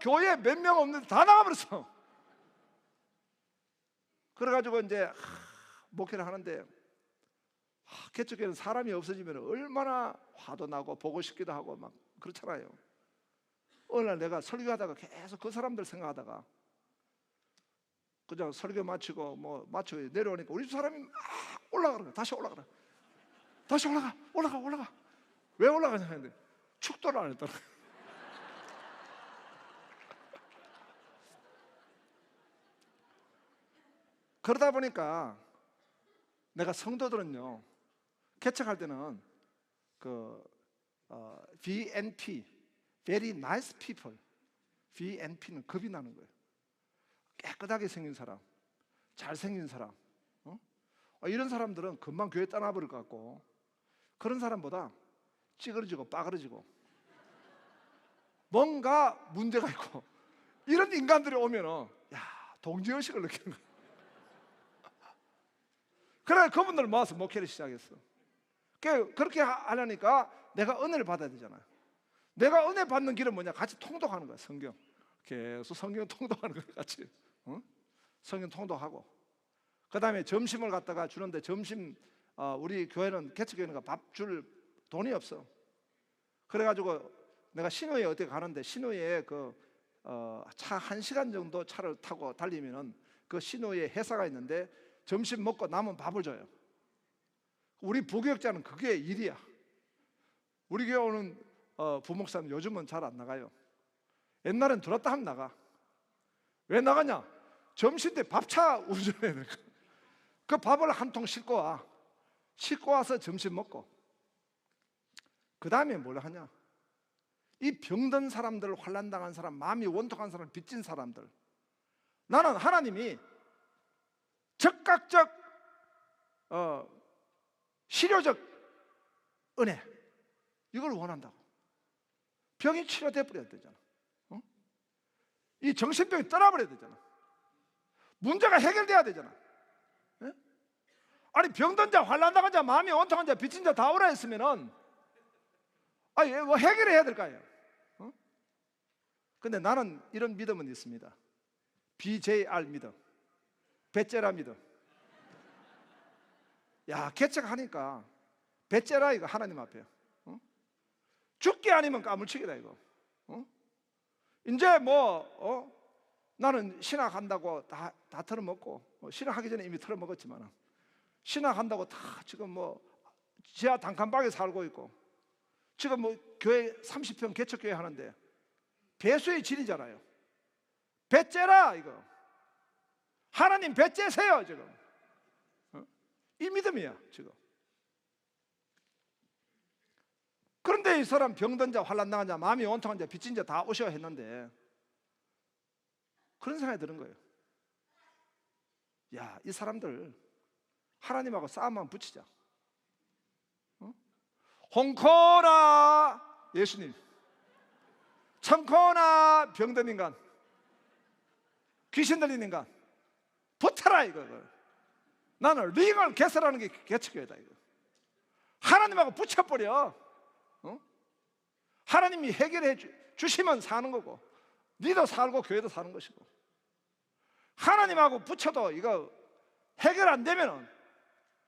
교회에 몇 명 없는데 다 나가버렸어. 그래가지고 이제 목회를 하는데, 개척교회는 사람이 없어지면 얼마나 화도 나고 보고 싶기도 하고 막 그렇잖아요. 어느 날 내가 설교하다가 계속 그 사람들 생각하다가, 그냥 설교 마치고 마치고 내려오니까 우리 집 사람이 막 올라가는 거야. 다시 올라가라. 다시 올라가. 왜 올라가냐 했는데 축도를 안 했더라. 그러다 보니까 내가 성도들은요, 개척할 때는 VNP, Very Nice People, VNP는 겁이 나는 거예요. 깨끗하게 생긴 사람, 잘생긴 사람, 이런 사람들은 금방 교회 떠나버릴 것 같고, 그런 사람보다 찌그러지고 빠그러지고 뭔가 문제가 있고 이런 인간들이 오면은 동지의식을 느끼는 거야. 그래 그분들 모아서 목회를 시작했어. 그렇게 하려니까 내가 은혜를 받아야 되잖아요. 내가 은혜 받는 길은 뭐냐? 같이 통독하는 거야. 성경 계속 성경 통독하는 거야. 같이 성경 통독하고, 그 다음에 점심을 갖다가 주는데, 점심 우리 교회는 개척교회니까 밥 줄 돈이 없어. 그래가지고 내가 신호에 어떻게 가는데, 신호에 차 1시간 정도 차를 타고 달리면은 그 신호에 회사가 있는데 점심 먹고 남은 밥을 줘요. 우리 부교육자는 그게 일이야. 우리 교회 오는 부목사는 요즘은 잘 안 나가요. 옛날엔 들었다 하면 나가. 왜 나가냐? 점심 때 밥차 운전해야 되니까. 그 밥을 한 통 싣고 와. 싣고 와서 점심 먹고, 그 다음에 뭘 하냐? 이 병든 사람들, 환난당한 사람, 마음이 원통한 사람, 빚진 사람들, 나는 하나님이 적극적 실효적 은혜, 이걸 원한다고. 병이 치료돼 버려야 되잖아. 이 정신병이 떠나버려야 되잖아. 문제가 해결돼야 되잖아. 예? 아니 병든 자, 환난 당한 자, 마음이 온통한 자, 빚진 자 다 오라 했으면은 아니 뭐 해결해야 될 거 아니에요. 어? 근데 나는 이런 믿음은 있습니다. BJR 믿음, 베째라 믿음. 야, 개척하니까 베째라 이거 하나님 앞에. 어? 죽기 아니면 까물치기다 이거. 어? 이제 나는 신학한다고 다 털어먹고, 신학하기 전에 이미 털어먹었지만 신학한다고 다 지금 지하 단칸방에 살고 있고, 지금 교회 30평 개척교회 하는데 배수의 진이잖아요. 배째라 이거. 하나님 배째세요 지금. 이 믿음이야 지금. 그런데 이 사람 병든 자, 환난 당한 자, 마음이 온통한 자, 빚진 자 다 오셔야 했는데 그런 생각이 드는 거예요. 야, 이 사람들 하나님하고 싸움 한번 붙이자. 홍코나 예수님, 청코나 병든 인간, 귀신 들린 인간 붙어라 이거. 나는 링을 개설하는 게 개척교회다 이거. 하나님하고 붙여버려. 하나님이 해결해 주시면 사는 거고, 니도 살고 교회도 사는 것이고. 하나님하고 붙여도 이거 해결 안 되면은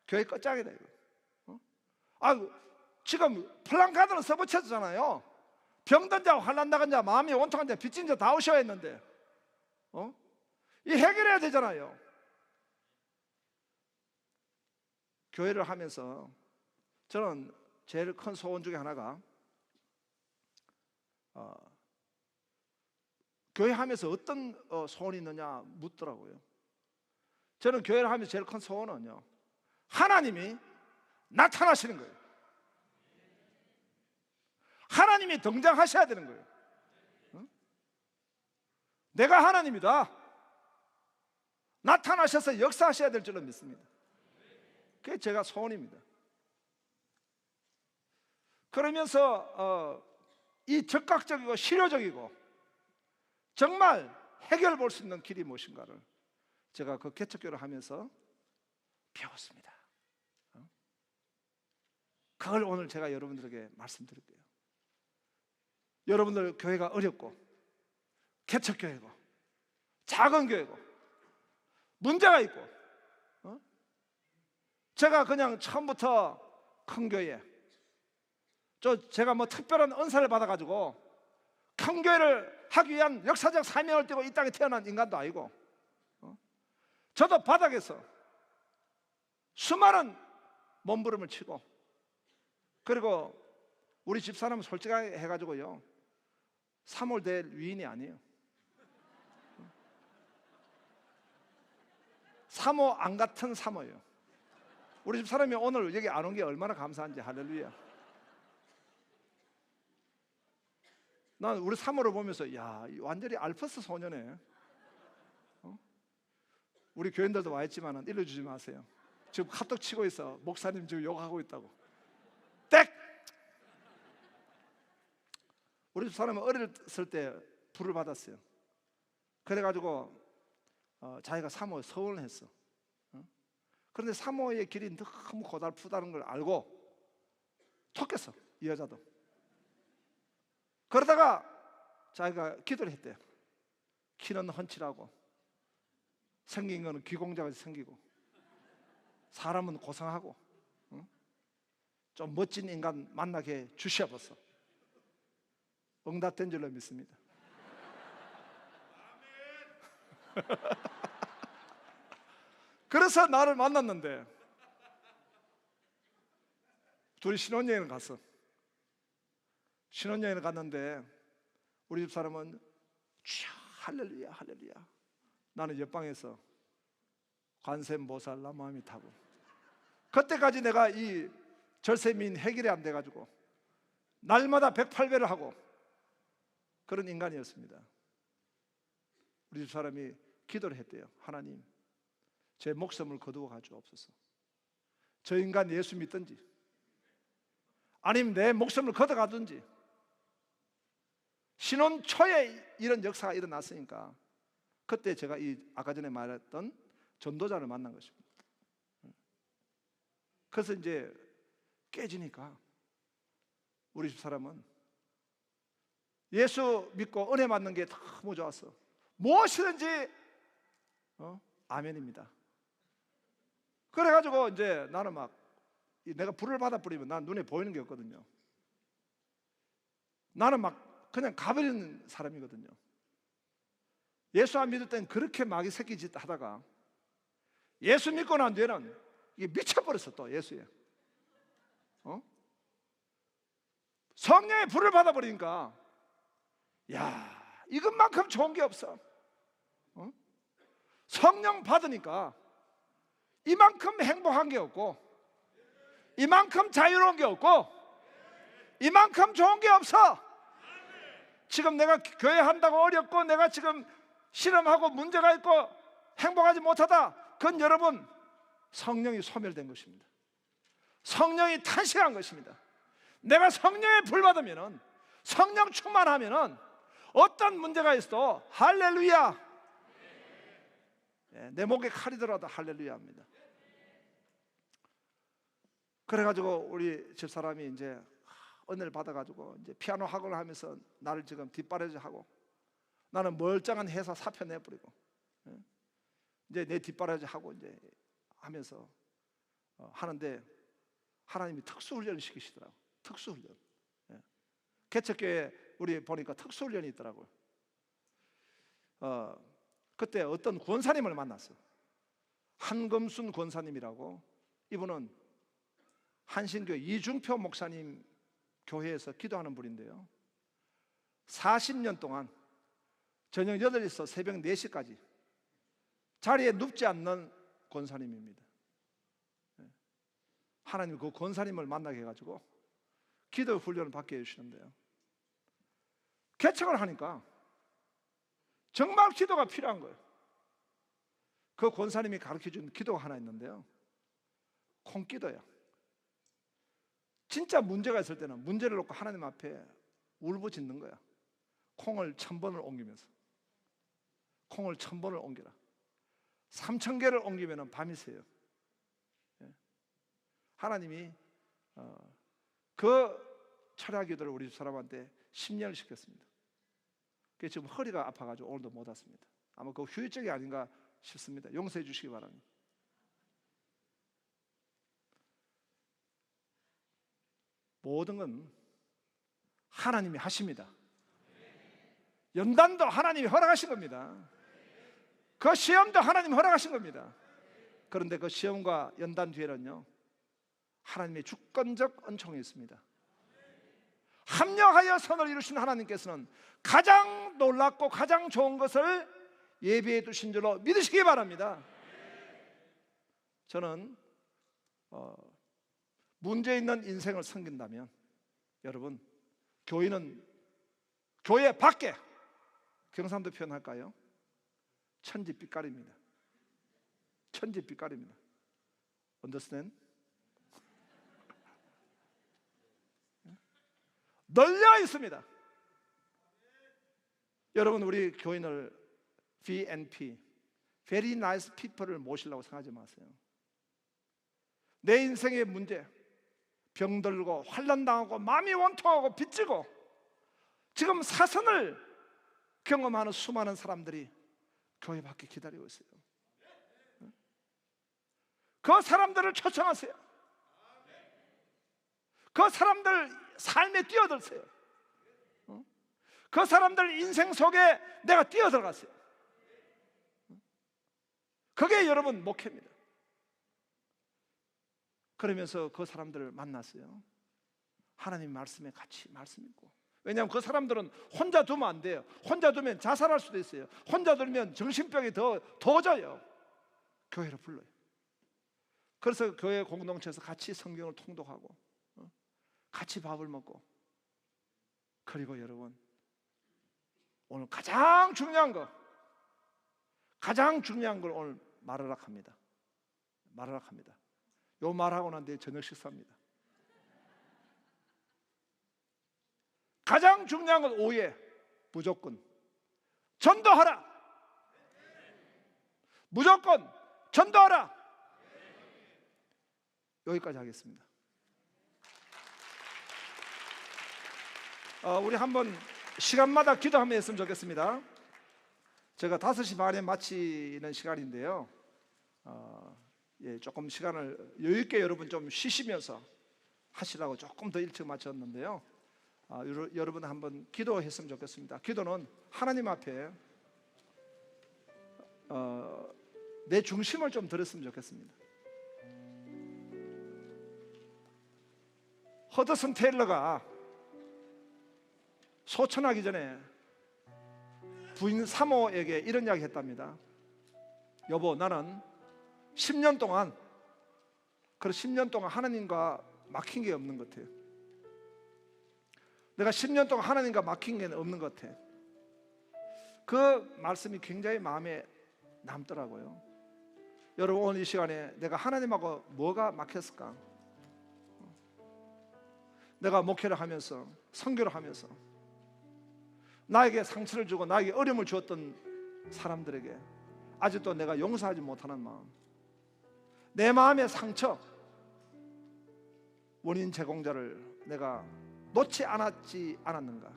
교회 끝장이다 이거. 지금 플랜카드는 써붙였잖아요. 병든 자, 환난 당한 자, 마음이 온통한 자, 빚진 자 다 오셔야 했는데 이 해결해야 되잖아요. 교회를 하면서 저는 제일 큰 소원 중에 하나가 교회 하면서 어떤 소원이 있느냐 묻더라고요. 저는 교회를 하면서 제일 큰 소원은요, 하나님이 나타나시는 거예요. 하나님이 등장하셔야 되는 거예요. 내가 하나님이다, 나타나셔서 역사하셔야 될 줄로 믿습니다. 그게 제가 소원입니다. 그러면서 이 적극적이고 실효적이고 정말 해결 볼 수 있는 길이 무엇인가를 제가 그 개척교를 하면서 배웠습니다. 그걸 오늘 제가 여러분들에게 말씀드릴게요. 여러분들 교회가 어렵고 개척교회고 작은 교회고 문제가 있고, 제가 그냥 처음부터 큰 교회, 제가 특별한 은사를 받아가지고 큰 교회를 하기 위한 역사적 사명을 띠고 이 땅에 태어난 인간도 아니고, 저도 바닥에서 수많은 몸부림을 치고, 그리고 우리 집사람은 솔직하게 해가지고요, 사몰될 위인이 아니에요. 사모 안 같은 사모예요. 우리 집사람이 오늘 여기 안 온 게 얼마나 감사한지. 할렐루야. 난 우리 사모를 보면서 야, 완전히 알프스 소녀네. 우리 교인들도 와 있지만 일러주지 마세요. 지금 카톡 치고 있어. 목사님 지금 욕하고 있다고. 땡! 우리 집사람은 어렸을 때 불을 받았어요. 그래가지고 자기가 사모에 서원을 했어. 그런데 사모의 길이 너무 고달프다는 걸 알고 톡했어, 이 여자도. 그러다가 자기가 기도를 했대요. 키는 훤칠하고 생긴 거는 귀공자같이 생기고 사람은 고상하고 좀 멋진 인간 만나게 주시옵소서. 응답된 줄로 믿습니다. 그래서 나를 만났는데 둘이 신혼여행을 갔어. 신혼여행을 갔는데 우리 집 사람은 할렐루야 할렐루야, 나는 옆방에서 관세음보살 나무아미타불. 그때까지 내가 이 절세민 해결이 안 돼가지고 날마다 108배를 하고 그런 인간이었습니다. 우리 집 사람이 기도를 했대요. 하나님, 제 목숨을 거두어 가주옵소서. 저 인간 예수 믿든지 아니면 내 목숨을 걷어가든지 신혼 초에 이런 역사가 일어났으니까 그때 제가 이 아까 전에 말했던 전도자를 만난 것입니다. 그래서 이제 깨지니까 우리 집 사람은 예수 믿고 은혜 받는 게 너무 좋았어. 무엇이든지 아멘입니다. 그래가지고 이제 나는 막 내가 불을 받아 뿌리면 난 눈에 보이는 게 없거든요. 나는 막 그냥 가버리는 사람이거든요. 예수 안 믿을 땐 그렇게 마귀 새끼 짓 하다가 예수 믿고 난 뒤에는 이게 미쳐버렸어. 또 예수에 성령의 불을 받아버리니까 야, 이것만큼 좋은 게 없어. 성령 받으니까 이만큼 행복한 게 없고, 이만큼 자유로운 게 없고, 이만큼 좋은 게 없어. 지금 내가 교회 한다고 어렵고, 내가 지금 실험하고 문제가 있고 행복하지 못하다, 그건 여러분 성령이 소멸된 것입니다. 성령이 탄식한 것입니다. 내가 성령의 불 받으면은, 성령 충만하면은 어떤 문제가 있어도 할렐루야, 내 목에 칼이 들어도 할렐루야 합니다. 그래가지고 우리 집사람이 이제 은혜를 받아가지고 이제 피아노 학원을 하면서 나를 지금 뒷바라지 하고, 나는 멀쩡한 회사 사표 내버리고 이제 내 뒷바라지 하고 이제 하면서 하는데, 하나님이 특수훈련을 시키시더라고요. 특수훈련. 개척교회 우리 보니까 특수훈련이 있더라고요. 그때 어떤 권사님을 만났어. 한금순 권사님이라고. 이분은 한신교회 이중표 목사님 교회에서 기도하는 분인데요, 40년 동안 저녁 8시에서 새벽 4시까지 자리에 눕지 않는 권사님입니다. 하나님 그 권사님을 만나게 해가지고 기도 훈련을 받게 해주시는데요, 개척을 하니까 정말 기도가 필요한 거예요. 그 권사님이 가르쳐준 기도가 하나 있는데요, 콩기도예요. 진짜 문제가 있을 때는 문제를 놓고 하나님 앞에 울부짖는 거야. 콩을 1000번을 옮기면서, 콩을 1000번을 옮겨라. 3000개를 옮기면 밤이 새요. 하나님이 그 철야 기도를 우리 집 사람한테 10년을 시켰습니다. 그래서 지금 허리가 아파가지고 오늘도 못 왔습니다. 아마 그 휴유증이 아닌가 싶습니다. 용서해 주시기 바랍니다. 모든 건 하나님이 하십니다. 연단도 하나님이 허락하신 겁니다. 그 시험도 하나님이 허락하신 겁니다. 그런데 그 시험과 연단 뒤에는요, 하나님의 주권적 은총이 있습니다. 합력하여 선을 이루신 하나님께서는 가장 놀랍고 가장 좋은 것을 예비해 두신 줄로 믿으시기 바랍니다. 저는 문제 있는 인생을 섬긴다면, 여러분, 교회는 교회 밖에, 경상도 표현할까요? 천지빛깔입니다. 천지빛깔입니다. Understand? 널려 있습니다. 여러분, 우리 교인을 VNP, Very Nice People을 모시려고 생각하지 마세요. 내 인생의 문제, 병들고 환난당하고 마음이 원통하고 빚지고 지금 사선을 경험하는 수많은 사람들이 교회 밖에 기다리고 있어요. 그 사람들을 초청하세요. 그 사람들 삶에 뛰어들세요. 그 사람들 인생 속에 내가 뛰어들어갔어요. 그게 여러분 목회입니다. 그러면서 그 사람들을 만났어요. 하나님 말씀에 같이 말씀 읽고. 왜냐하면 그 사람들은 혼자 두면 안 돼요. 혼자 두면 자살할 수도 있어요. 혼자 두면 정신병이 더 져요. 교회를 불러요. 그래서 교회 공동체에서 같이 성경을 통독하고 같이 밥을 먹고, 그리고 여러분, 오늘 가장 중요한 걸 오늘 말하려고 합니다. 요 말하고 난 뒤에 저녁 식사입니다. 가장 중요한 건 오해. 무조건 전도하라. 무조건 전도하라. 여기까지 하겠습니다. 우리 한번 시간마다 기도하며 했으면 좋겠습니다. 제가 5시 반에 마치는 시간인데요. 조금 시간을 여유 있게 여러분 좀 쉬시면서 하시라고 조금 더 일찍 마쳤는데요. 여러분 한번 기도했으면 좋겠습니다. 기도는 하나님 앞에 내 중심을 좀 들었으면 좋겠습니다. 허드슨 테일러가 소천하기 전에 부인 사모에게 이런 이야기 했답니다. 여보, 나는 10년 동안 하나님과 막힌 게 없는 것 같아요. 내가 10년 동안 하나님과 막힌 게 없는 것 같아. 그 말씀이 굉장히 마음에 남더라고요. 여러분, 오늘 이 시간에 내가 하나님하고 뭐가 막혔을까? 내가 목회를 하면서, 선교를 하면서 나에게 상처를 주고 나에게 어려움을 주었던 사람들에게 아직도 내가 용서하지 못하는 마음, 내 마음의 상처, 원인 제공자를 내가 놓지 않았는가?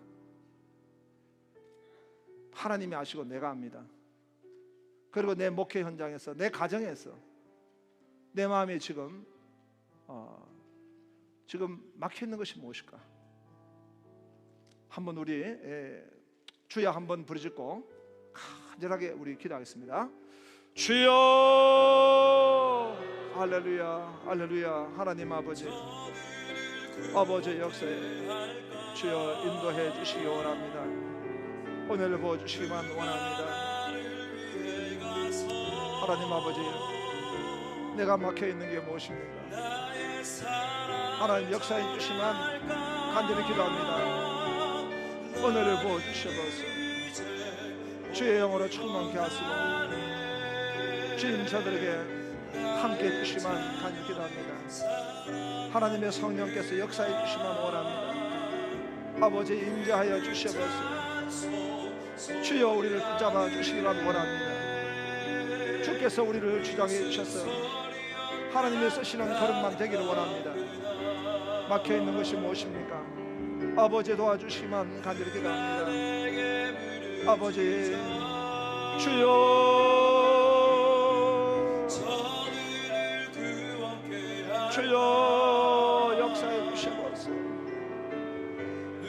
하나님이 아시고 내가 압니다. 그리고 내 목회 현장에서, 내 가정에서 내 마음에 지금 막혀있는 것이 무엇일까? 한번 우리 주여 한번 부르짖고 간절하게 우리 기도하겠습니다. 주여, 할렐루야, 할렐루야. 하나님 아버지 역사에 주여 인도해 주시기 원합니다. 오늘 보여주시기만 원합니다. 하나님 아버지, 내가 막혀있는 게 무엇입니까? 하나님 역사해 주시면 간절히 기도합니다. 오늘을 보여주셔서 주의 영으로 충만케 하시고 주님 저들에게 함께 해주시면 간절히 기도합니다. 하나님의 성령께서 역사해 주시면 원합니다. 아버지 임재하여 주셔서 주여 우리를 붙잡아 주시기를 원합니다. 주께서 우리를 주장해 주셔서 하나님의 쓰시는 걸음만 되기를 원합니다. 막혀있는 것이 무엇입니까? 아버지 도와주시기만 간절히 기도합니다. 아버지 주여, 주여 역사해 주시옵소서.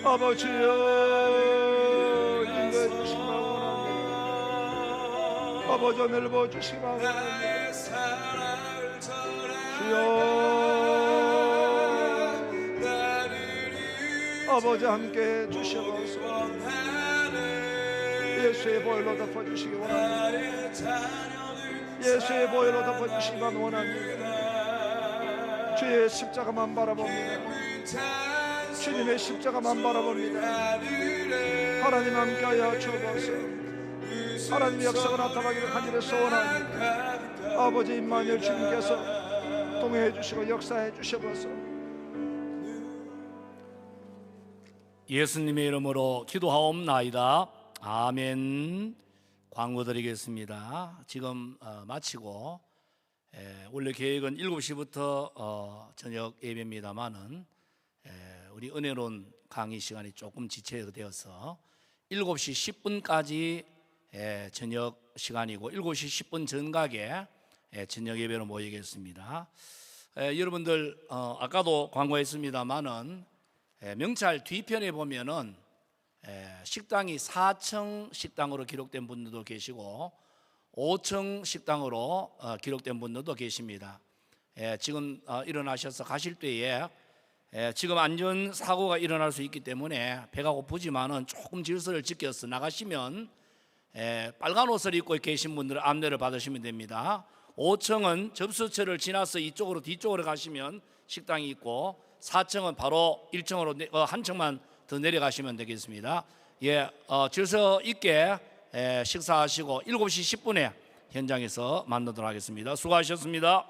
아버지여 인도해 주시기만 원합니다. 아버지 오늘 보여주시기만 원합니다. 주여 아버지 함께 주시옵소서. 예수의 보혈로 덮어주시기 원합니다. 예수의 보혈로 덮어주시기만 원합니다. 주의 십자가만 바라봅니다. 주님의 십자가만 바라봅니다. 하나님 함께하여 주옵소서. 하나님의 역사가 나타나기를 간절히 소원합니다. 아버지 임마누엘 주님께서 동행해 주시고 역사해 주셔서 예수님의 이름으로 기도하옵나이다. 아멘. 광고 드리겠습니다. 지금 마치고 원래 계획은 7시부터 저녁 예배입니다만은 우리 은혜로운 강의 시간이 조금 지체되어서 7시 10분까지 저녁 시간이고 7시 10분 전각에 저녁 예배로 모이겠습니다. 여러분들 아까도 광고했습니다만은 명찰 뒤편에 보면은 식당이 4층 식당으로 기록된 분들도 계시고 5층 식당으로 기록된 분들도 계십니다. 지금 일어나셔서 가실 때에 지금 안전사고가 일어날 수 있기 때문에 배가 고프지만은 조금 질서를 지켜서 나가시면 빨간 옷을 입고 계신 분들은 안내를 받으시면 됩니다. 5층은 접수처를 지나서 이쪽으로 뒤쪽으로 가시면 식당이 있고 4층은 바로 1층으로 한 층만 더 내려가시면 되겠습니다. 질서 있게 식사하시고 7시 10분에 현장에서 만나도록 하겠습니다. 수고하셨습니다.